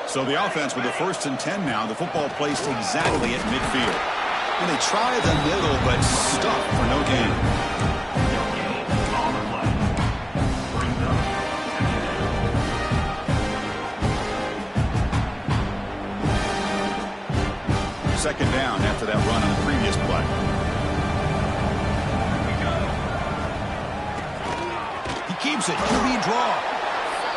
S1: So the offense with the 1st and 10 now. The football placed exactly at midfield. And they try the middle, but stuck for no gain. Second down after that run on the previous play. He keeps it. QB draw.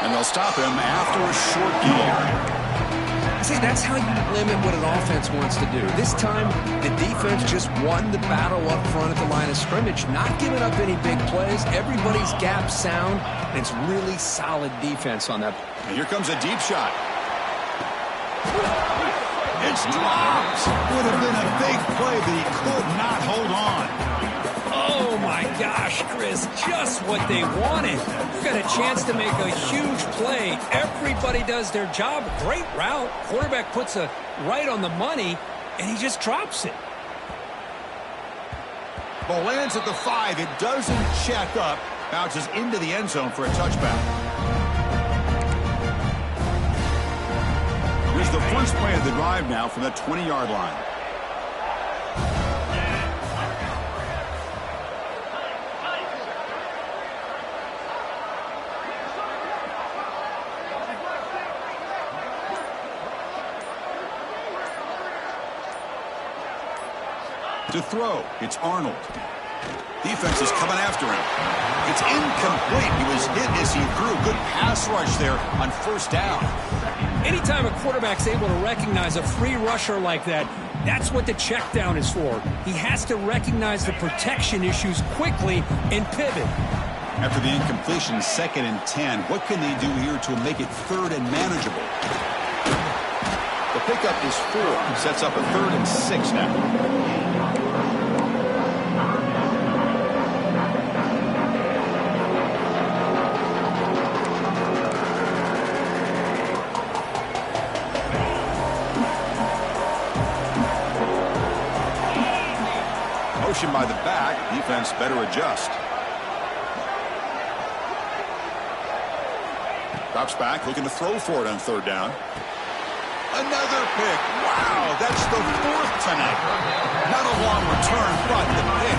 S1: And they'll stop him after a short gain.
S2: See, that's how you limit what an offense wants to do. This time, the defense just won the battle up front at the line of scrimmage, not giving up any big plays. Everybody's gap sound, and it's really solid defense on that.
S1: And here comes a deep shot. It's dropped. Would have been a big play, but he could not hold on.
S2: Oh, my gosh, Chris, just what they wanted. You got a chance to make a huge play. Everybody does their job. Great route. Quarterback puts it right on the money, and he just drops it.
S1: Ball lands at the 5. It doesn't check up. Bounces into the end zone for a touchback. Here's the first play of the drive now from the 20-yard line. To throw, it's Arnold. Defense is coming after him. It's incomplete. He was hit as he threw. Good pass rush there on 1st down.
S2: Anytime a quarterback's able to recognize a free rusher like that, that's what the check down is for. He has to recognize the protection issues quickly and pivot.
S1: After the incompletion, 2nd and 10, what can they do here to make it 3rd and manageable? The pickup is 4. Sets up a 3rd and 6 now. Motion by the back. Defense better adjust. Drops back, looking to throw for it on 3rd down. Another pick. Wow, that's the 4th tonight. Not a long return, but the pick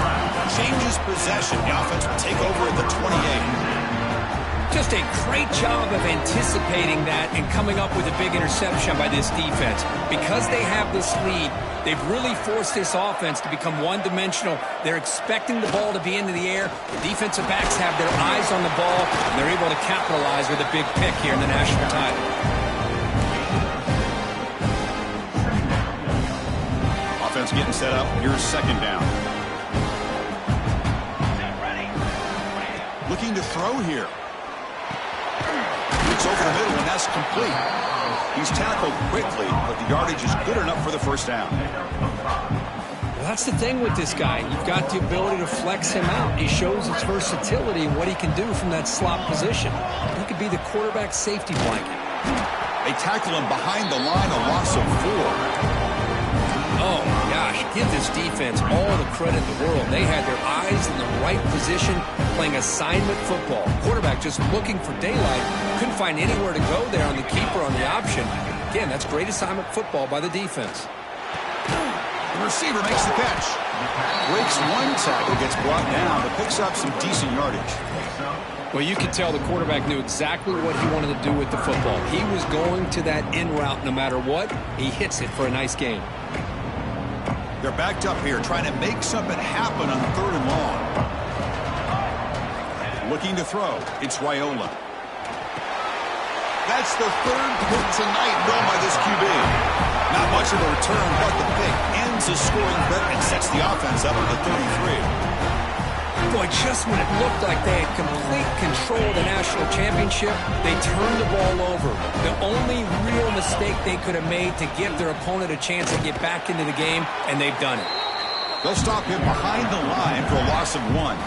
S1: changes possession. The offense will take over at the 28.
S2: Just a great job of anticipating that and coming up with a big interception by this defense. Because they have this lead, they've really forced this offense to become one-dimensional. They're expecting the ball to be into the air. The defensive backs have their eyes on the ball, and they're able to capitalize with a big pick here in the national title.
S1: Offense getting set up. Here's 2nd down. Looking to throw here. It's over the middle, and that's complete. He's tackled quickly, but the yardage is good enough for the 1st down.
S2: Well, that's the thing with this guy. You've got the ability to flex him out. He shows his versatility and what he can do from that slot position. He could be the quarterback safety blanket.
S1: They tackle him behind the line, a loss of 4.
S2: Oh, my gosh. Give this defense all the credit in the world. They had their eyes in the right position, playing assignment football. Quarterback just looking for daylight. Couldn't find anywhere to go there on the keeper on the option. Again, that's great assignment football by the defense.
S1: The receiver makes the catch. Breaks one tackle, gets brought down, but picks up some decent yardage.
S2: Well, you could tell the quarterback knew exactly what he wanted to do with the football. He was going to that in route no matter what. He hits it for a nice gain.
S1: They're backed up here, trying to make something happen on 3rd and long. Looking to throw. It's Raiola. That's the 3rd pick tonight thrown by this QB. Not much of a return, but the pick ends a scoring bet and sets the offense up at the 33.
S2: Boy, just when it looked like they had complete control of the national championship, they turned the ball over. The only real mistake they could have made to give their opponent a chance to get back into the game, and they've done it.
S1: They'll stop him behind the line for a loss of 1.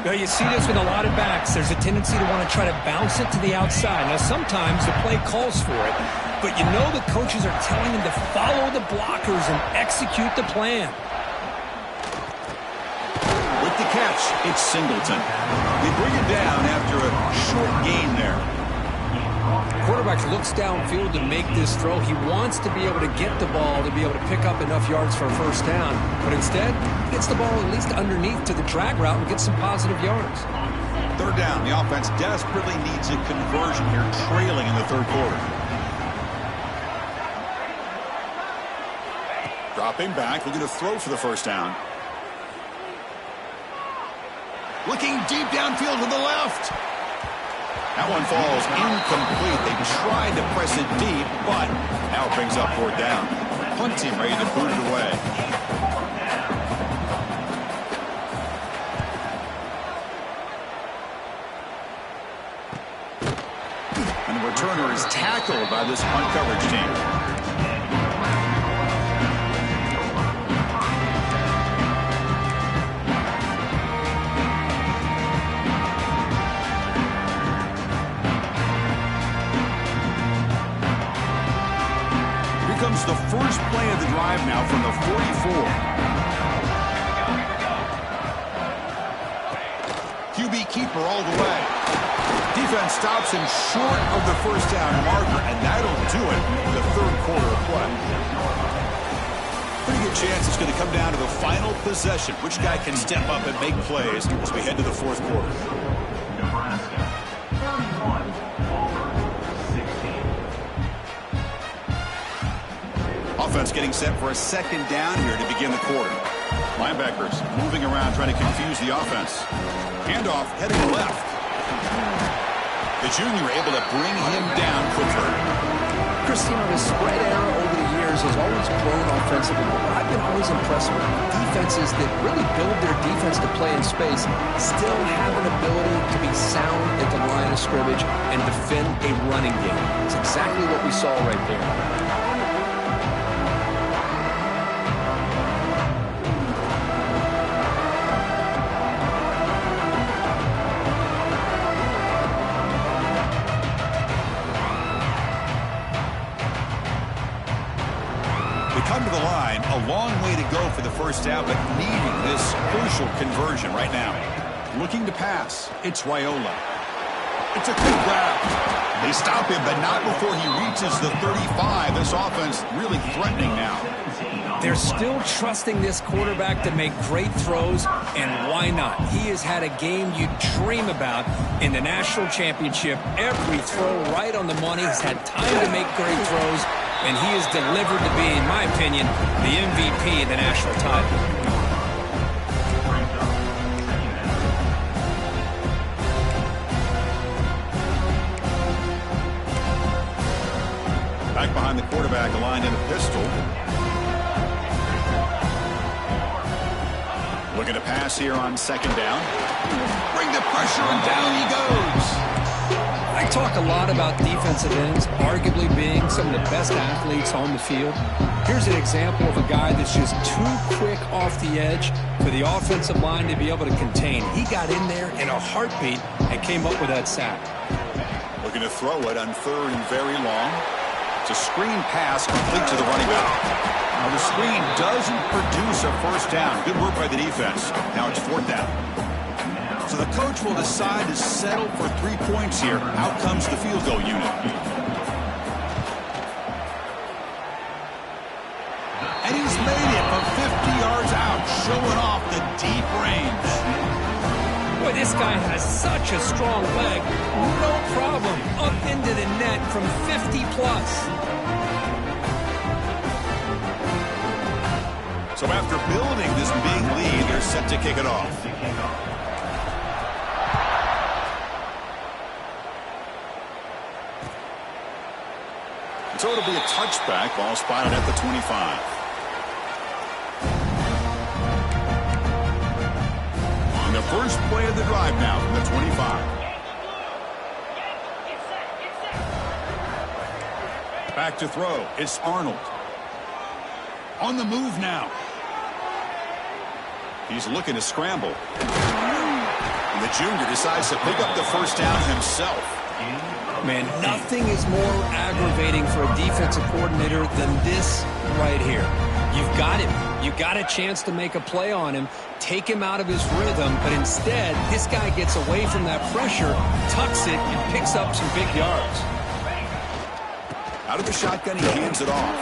S2: Now, you see this with a lot of backs. There's a tendency to want to try to bounce it to the outside. Now, sometimes the play calls for it, but you know the coaches are telling them to follow the blockers and execute the plan.
S1: With the catch, it's Singleton. They bring it down after a short gain there.
S2: Quarterback looks downfield to make this throw. He wants to be able to get the ball to be able to pick up enough yards for a first down, but instead, he gets the ball at least underneath to the drag route and gets some positive yards.
S1: Third down, the offense desperately needs a conversion here, trailing in the third quarter. Dropping back, looking to throw for the first down. Looking deep downfield to the left. That one falls incomplete. They tried to press it deep, but now it brings up 4th down. Punt team ready to boot it away. And the returner is tackled by this punt coverage team. Comes the first play of the drive now from the 44. QB keeper all the way. Defense stops him short of the first down marker, and that'll do it in the third quarter of play. Pretty good chance it's going to come down to the final possession. Which guy can step up and make plays as we head to the fourth quarter?
S3: Nebraska.
S1: Offense getting set for a second down here to begin the quarter. Linebackers moving around trying to confuse the offense. Handoff heading left. The junior able to bring him down quickly.
S2: Christine, the spread era over the years has always grown offensively, but I've been always impressed with defenses that really build their defense to play in space, still have an ability to be sound at the line of scrimmage and defend a running game. It's exactly what we saw right there.
S1: Come to the line, a long way to go for the first down, but needing this crucial conversion right now. Looking to pass, it's Raiola. It's a quick grab. They stop him, but not before he reaches the 35. This offense really threatening now.
S2: They're still trusting this quarterback to make great throws, and why not? He has had a game you dream about in the national championship. Every throw right on the money. He's had time to make great throws, and he is delivered to be, in my opinion, the MVP of the national title.
S1: Back behind the quarterback, aligned in a pistol. Looking to pass here on second down. Bring the pressure, and down he goes.
S2: I talk a lot about defensive ends, arguably being some of the best athletes on the field. Here's an example of a guy that's just too quick off the edge for the offensive line to be able to contain. He got in there in a heartbeat and came up with that sack.
S1: Looking to throw it on third and very long. It's a screen pass complete to the running back. Now the screen doesn't produce a first down. Good work by the defense. Now it's 4th down. So the coach will decide to settle for 3 points here. Out comes the field goal unit. And he's made it from 50 yards out, showing off the deep range.
S2: Boy, this guy has such a strong leg. No problem. Up into the net from 50 plus.
S1: So after building this big lead, they're set to kick it off. So it'll be a touchback, ball spotted at the 25. first play of the drive now from the 25. Back to throw. It's Arnold. On the move now. He's looking to scramble. And the junior decides to pick up the first down himself.
S2: Man, nothing is more aggravating for a defensive coordinator than this right here. You've got him. You got a chance to make a play on him, take him out of his rhythm, but instead, this guy gets away from that pressure, tucks it, and picks up some big yards.
S1: Out of the shotgun, he hands it off.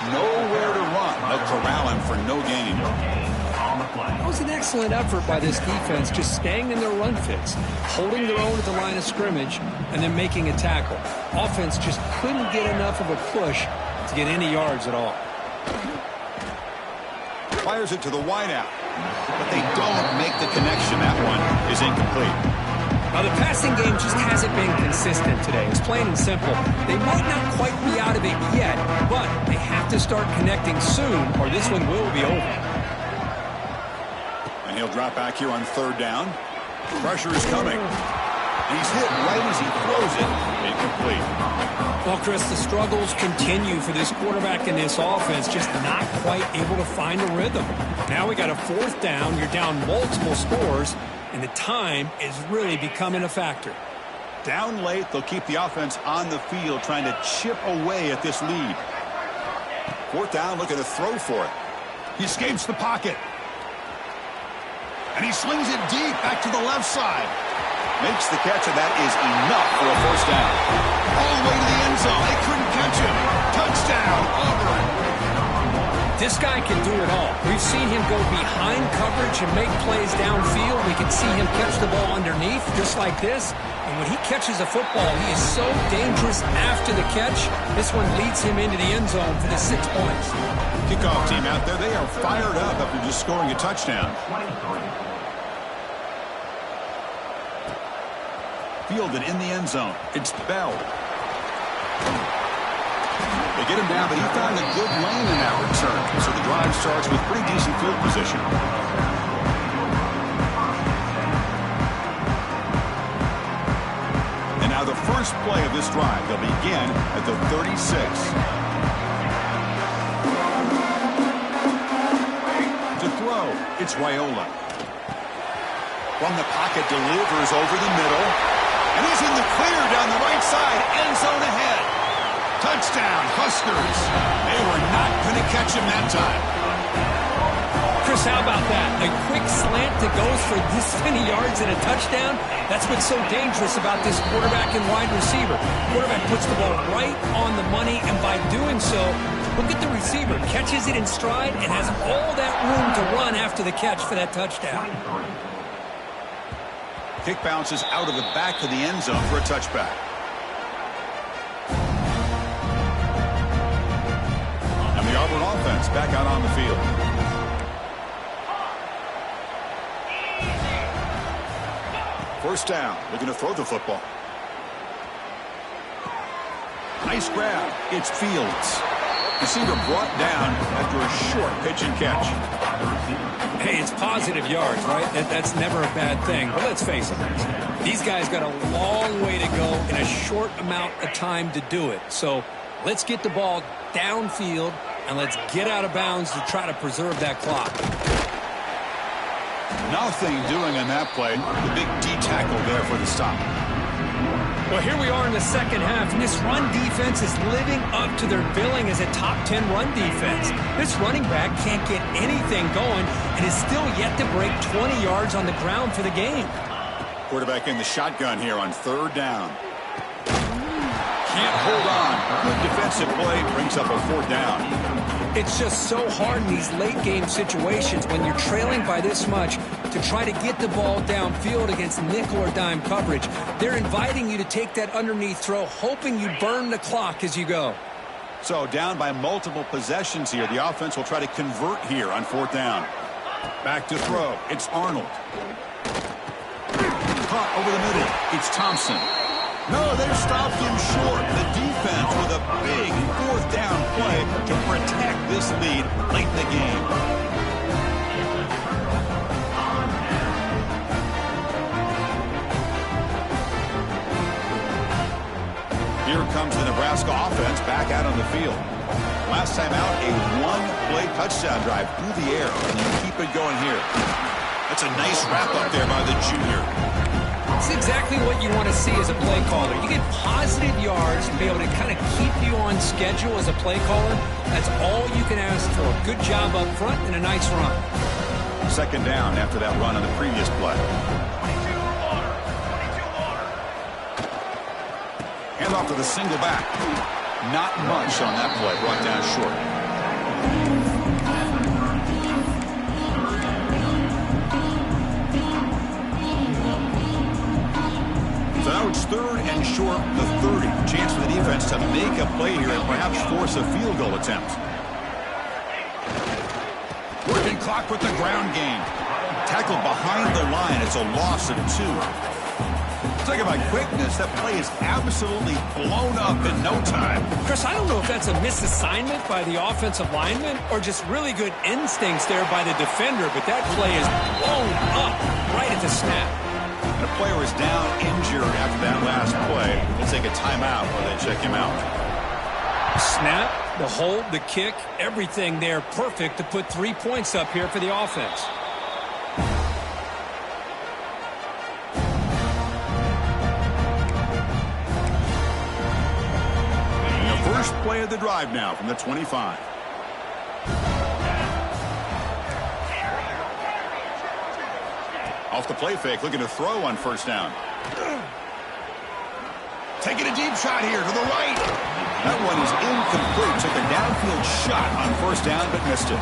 S1: Nowhere to run. They'll corral him for no gain.
S2: That was an excellent effort by this defense, just staying in their run fits, holding their own at the line of scrimmage, and then making a tackle. Offense just couldn't get enough of a push to get any yards at all.
S1: Fires it to the wideout, but they don't make the connection. That one is incomplete.
S2: Now, the passing game just hasn't been consistent today. It's plain and simple. They might not quite be out of it yet, but they have to start connecting soon, or this one will be over.
S1: And he'll drop back here on third down. Pressure is coming. He's hit right as he throws it. Incomplete.
S2: Well, Chris, the struggles continue for this quarterback in this offense, just not quite able to find a rhythm. Now we got a fourth down. You're down multiple scores, and the time is really becoming a factor.
S1: Down late, they'll keep the offense on the field trying to chip away at this lead. Fourth down, looking to throw for it. He escapes the pocket. And he slings it deep back to the left side. Makes the catch, and that is enough for a first down. All the way to the end zone. They couldn't catch him. Touchdown, Aubun.
S2: This guy can do it all. We've seen him go behind coverage and make plays downfield. We can see him catch the ball underneath, just like this. And when he catches a football, he is so dangerous after the catch. This one leads him into the end zone for the 6 points.
S1: Kickoff team out there, they are fired up after just scoring a touchdown. Fielded in the end zone. It's Bell. They get him down, but he found a good lane in that return. So the drive starts with pretty decent field position. And now the first play of this drive. They'll begin at the 36. To throw, it's Raiola. From the pocket, delivers over the middle. And he's in the clear down the right side. End zone ahead. Touchdown, Huskers. They were not going to catch him that time.
S2: Chris, how about that? A quick slant that goes for this many yards and a touchdown. That's what's so dangerous about this quarterback and wide receiver. Quarterback puts the ball right on the money, and by doing so, look at the receiver. Catches it in stride and has all that room to run after the catch for that touchdown.
S1: Kick bounces out of the back of the end zone for a touchback. And the Aubun offense back out on the field. First down, looking to throw the football. Nice grab. It's Fields. Receiver brought down after a short pitch and catch.
S2: Hey, it's positive yards, right? That's never a bad thing. But let's face it, these guys got a long way to go in a short amount of time to do it. So let's get the ball downfield, and let's get out of bounds to try to preserve that clock.
S1: Nothing doing on that play. The big D tackle there for the stop.
S2: Well, here we are in the second half, and this run defense is living up to their billing as a top 10 run defense. This running back can't get anything going and is still yet to break 20 yards on the ground for the game.
S1: Quarterback in the shotgun here on third down. Can't hold on. Good defensive play brings up a fourth down.
S2: It's just so hard in these late-game situations when you're trailing by this much to try to get the ball downfield against nickel or dime coverage. They're inviting you to take that underneath throw, hoping you burn the clock as you go.
S1: So down by multiple possessions here. The offense will try to convert here on fourth down. Back to throw. It's Arnold. Caught over the middle. It's Thompson. No, they stopped him short. The defense with a big fourth down play to protect this lead late in the game. Here comes the Nebraska offense back out on the field. Last time out, a one-play touchdown drive through the air, and you keep it going here. That's a nice wrap-up there by the junior.
S2: It's exactly what you want to see as a play caller. You get positive yards and be able to kind of keep you on schedule as a play caller. That's all you can ask for. Good job up front and a nice run.
S1: Second down after that run on the previous play. Hand off to the single back. Not much on that play. Brought down short. So now it's third and short, the 30. Chance for the defense to make a play here and perhaps force a field goal attempt. Working clock with the ground game. Tackled behind the line. It's a loss of 2. Talking about quickness, that play is absolutely blown up in no time.
S2: Chris, I don't know if that's a misassignment by the offensive lineman or just really good instincts there by the defender, but that play is blown up right at the snap.
S1: And a player is down injured after that last play. We'll take a timeout while they check him out.
S2: Snap, the hold, the kick, everything there perfect to put 3 points up here for the offense.
S1: First play of the drive now from the 25. Off the play fake, looking to throw on first down. Taking a deep shot here to the right. That one is incomplete. Took a downfield shot on first down, but missed it.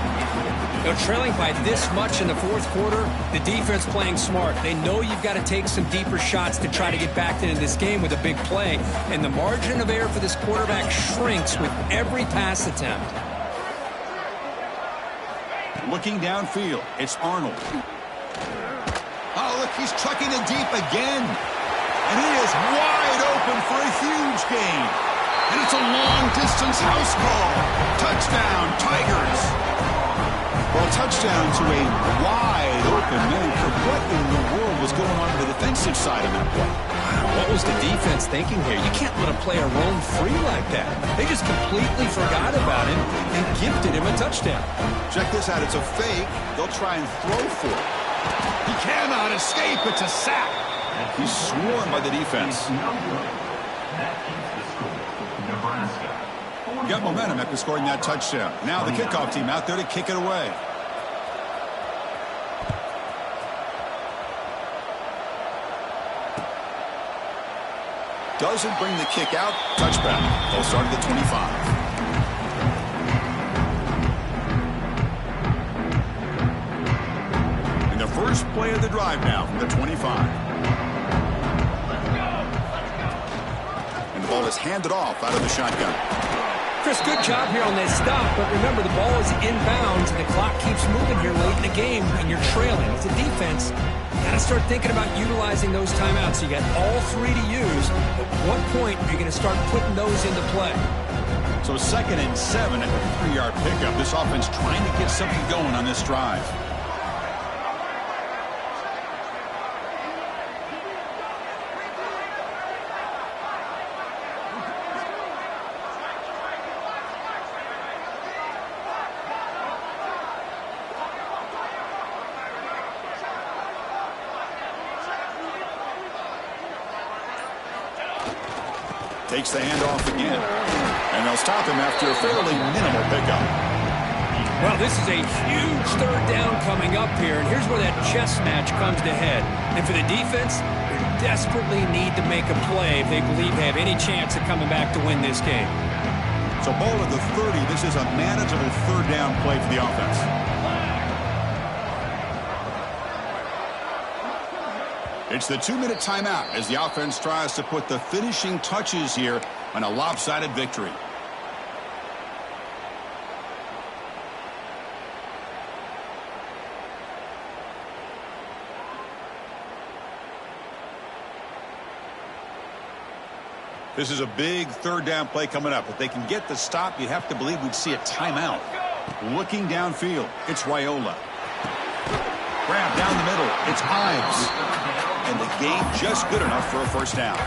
S2: They're trailing by this much in the fourth quarter. The defense playing smart. They know you've got to take some deeper shots to try to get back into this game with a big play. And the margin of error for this quarterback shrinks with every pass attempt.
S1: Looking downfield, it's Arnold. Oh, look, he's chucking it deep again. And he is wide open for a huge gain. And it's a long-distance house call. Touchdown, Tigers. Well, a touchdown to a wide open man. What in the world was going on the defensive side of that play?
S2: What was the defense thinking here? You can't let a player roam free like that. They just completely forgot about him and gifted him a touchdown.
S1: Check this out. It's a fake. They'll try and throw for it. He cannot escape. It's a sack. He's swarmed by the defense.
S3: Nebraska.
S1: Got momentum after scoring that touchdown. Now the kickoff team out there to kick it away. Doesn't bring the kick out. Touchback. They'll start at the 25. And the first play of the drive now from the 25. And the ball is handed off out of the shotgun.
S2: Chris, good job here on that stop, but remember the ball is inbounds and the clock keeps moving here late in the game and you're trailing. As a defense, you got to start thinking about utilizing those timeouts. You got all 3 to use. At what point are you going to start putting those into play?
S1: So 2nd and 7 at the 3-yard pickup. This offense trying to get something going on this drive. Takes the handoff again. And they'll stop him after a fairly minimal pickup.
S2: Well, this is a huge third down coming up here, and here's where that chess match comes to head. And for the defense, they desperately need to make a play if they believe they have any chance of coming back to win this game.
S1: So ball at the 30. This is a manageable third down play for the offense. It's the 2-minute timeout as the offense tries to put the finishing touches here on a lopsided victory. This is a big third down play coming up. If they can get the stop, you'd have to believe we'd see a timeout. Looking downfield, it's Raiola. Grab down the middle, it's Ives. And the gain just good enough for a first down.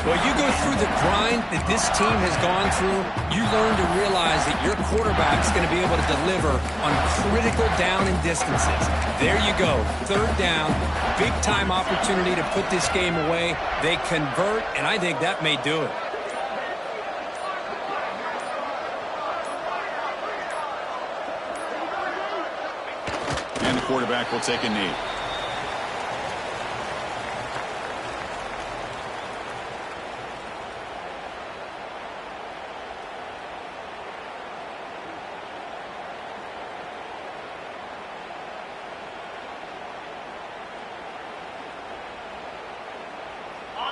S2: Well, you go through the grind that this team has gone through, you learn to realize that your quarterback's going to be able to deliver on critical down and distances. There you go, third down, big-time opportunity to put this game away. They convert, and I think that may do it.
S1: And the quarterback will take a knee.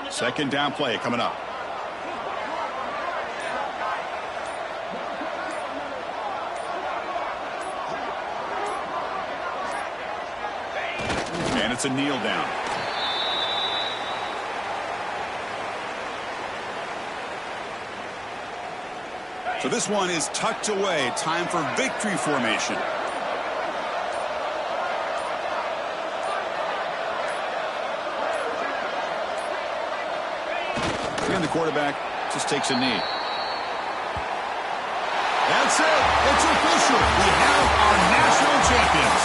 S1: Second down play coming up. And it's a kneel down. So this one is tucked away. Time for victory formation. And the quarterback just takes a knee. That's it. It's official. We have our national champions.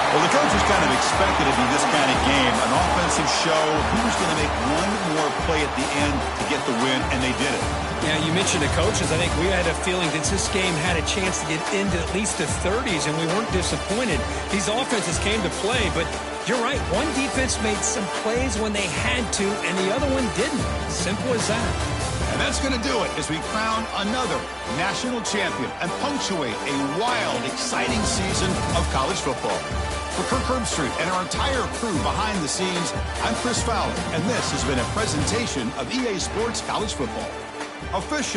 S1: Well, the coaches kind of expected it to be this kind of game, an offensive show. Who was going to make one more play at the end to get the win, and they did it.
S2: Yeah, you mentioned the coaches. I think we had a feeling that this game had a chance to get into at least the 30s, and we weren't disappointed. These offenses came to play, but you're right. One defense made some plays when they had to, and the other one didn't. Simple as that.
S1: And that's going to do it as we crown another national champion and punctuate a wild, exciting season of college football. For Kirk Herbstreit and our entire crew behind the scenes, I'm Chris Fowler, and this has been a presentation of EA Sports College Football. Official.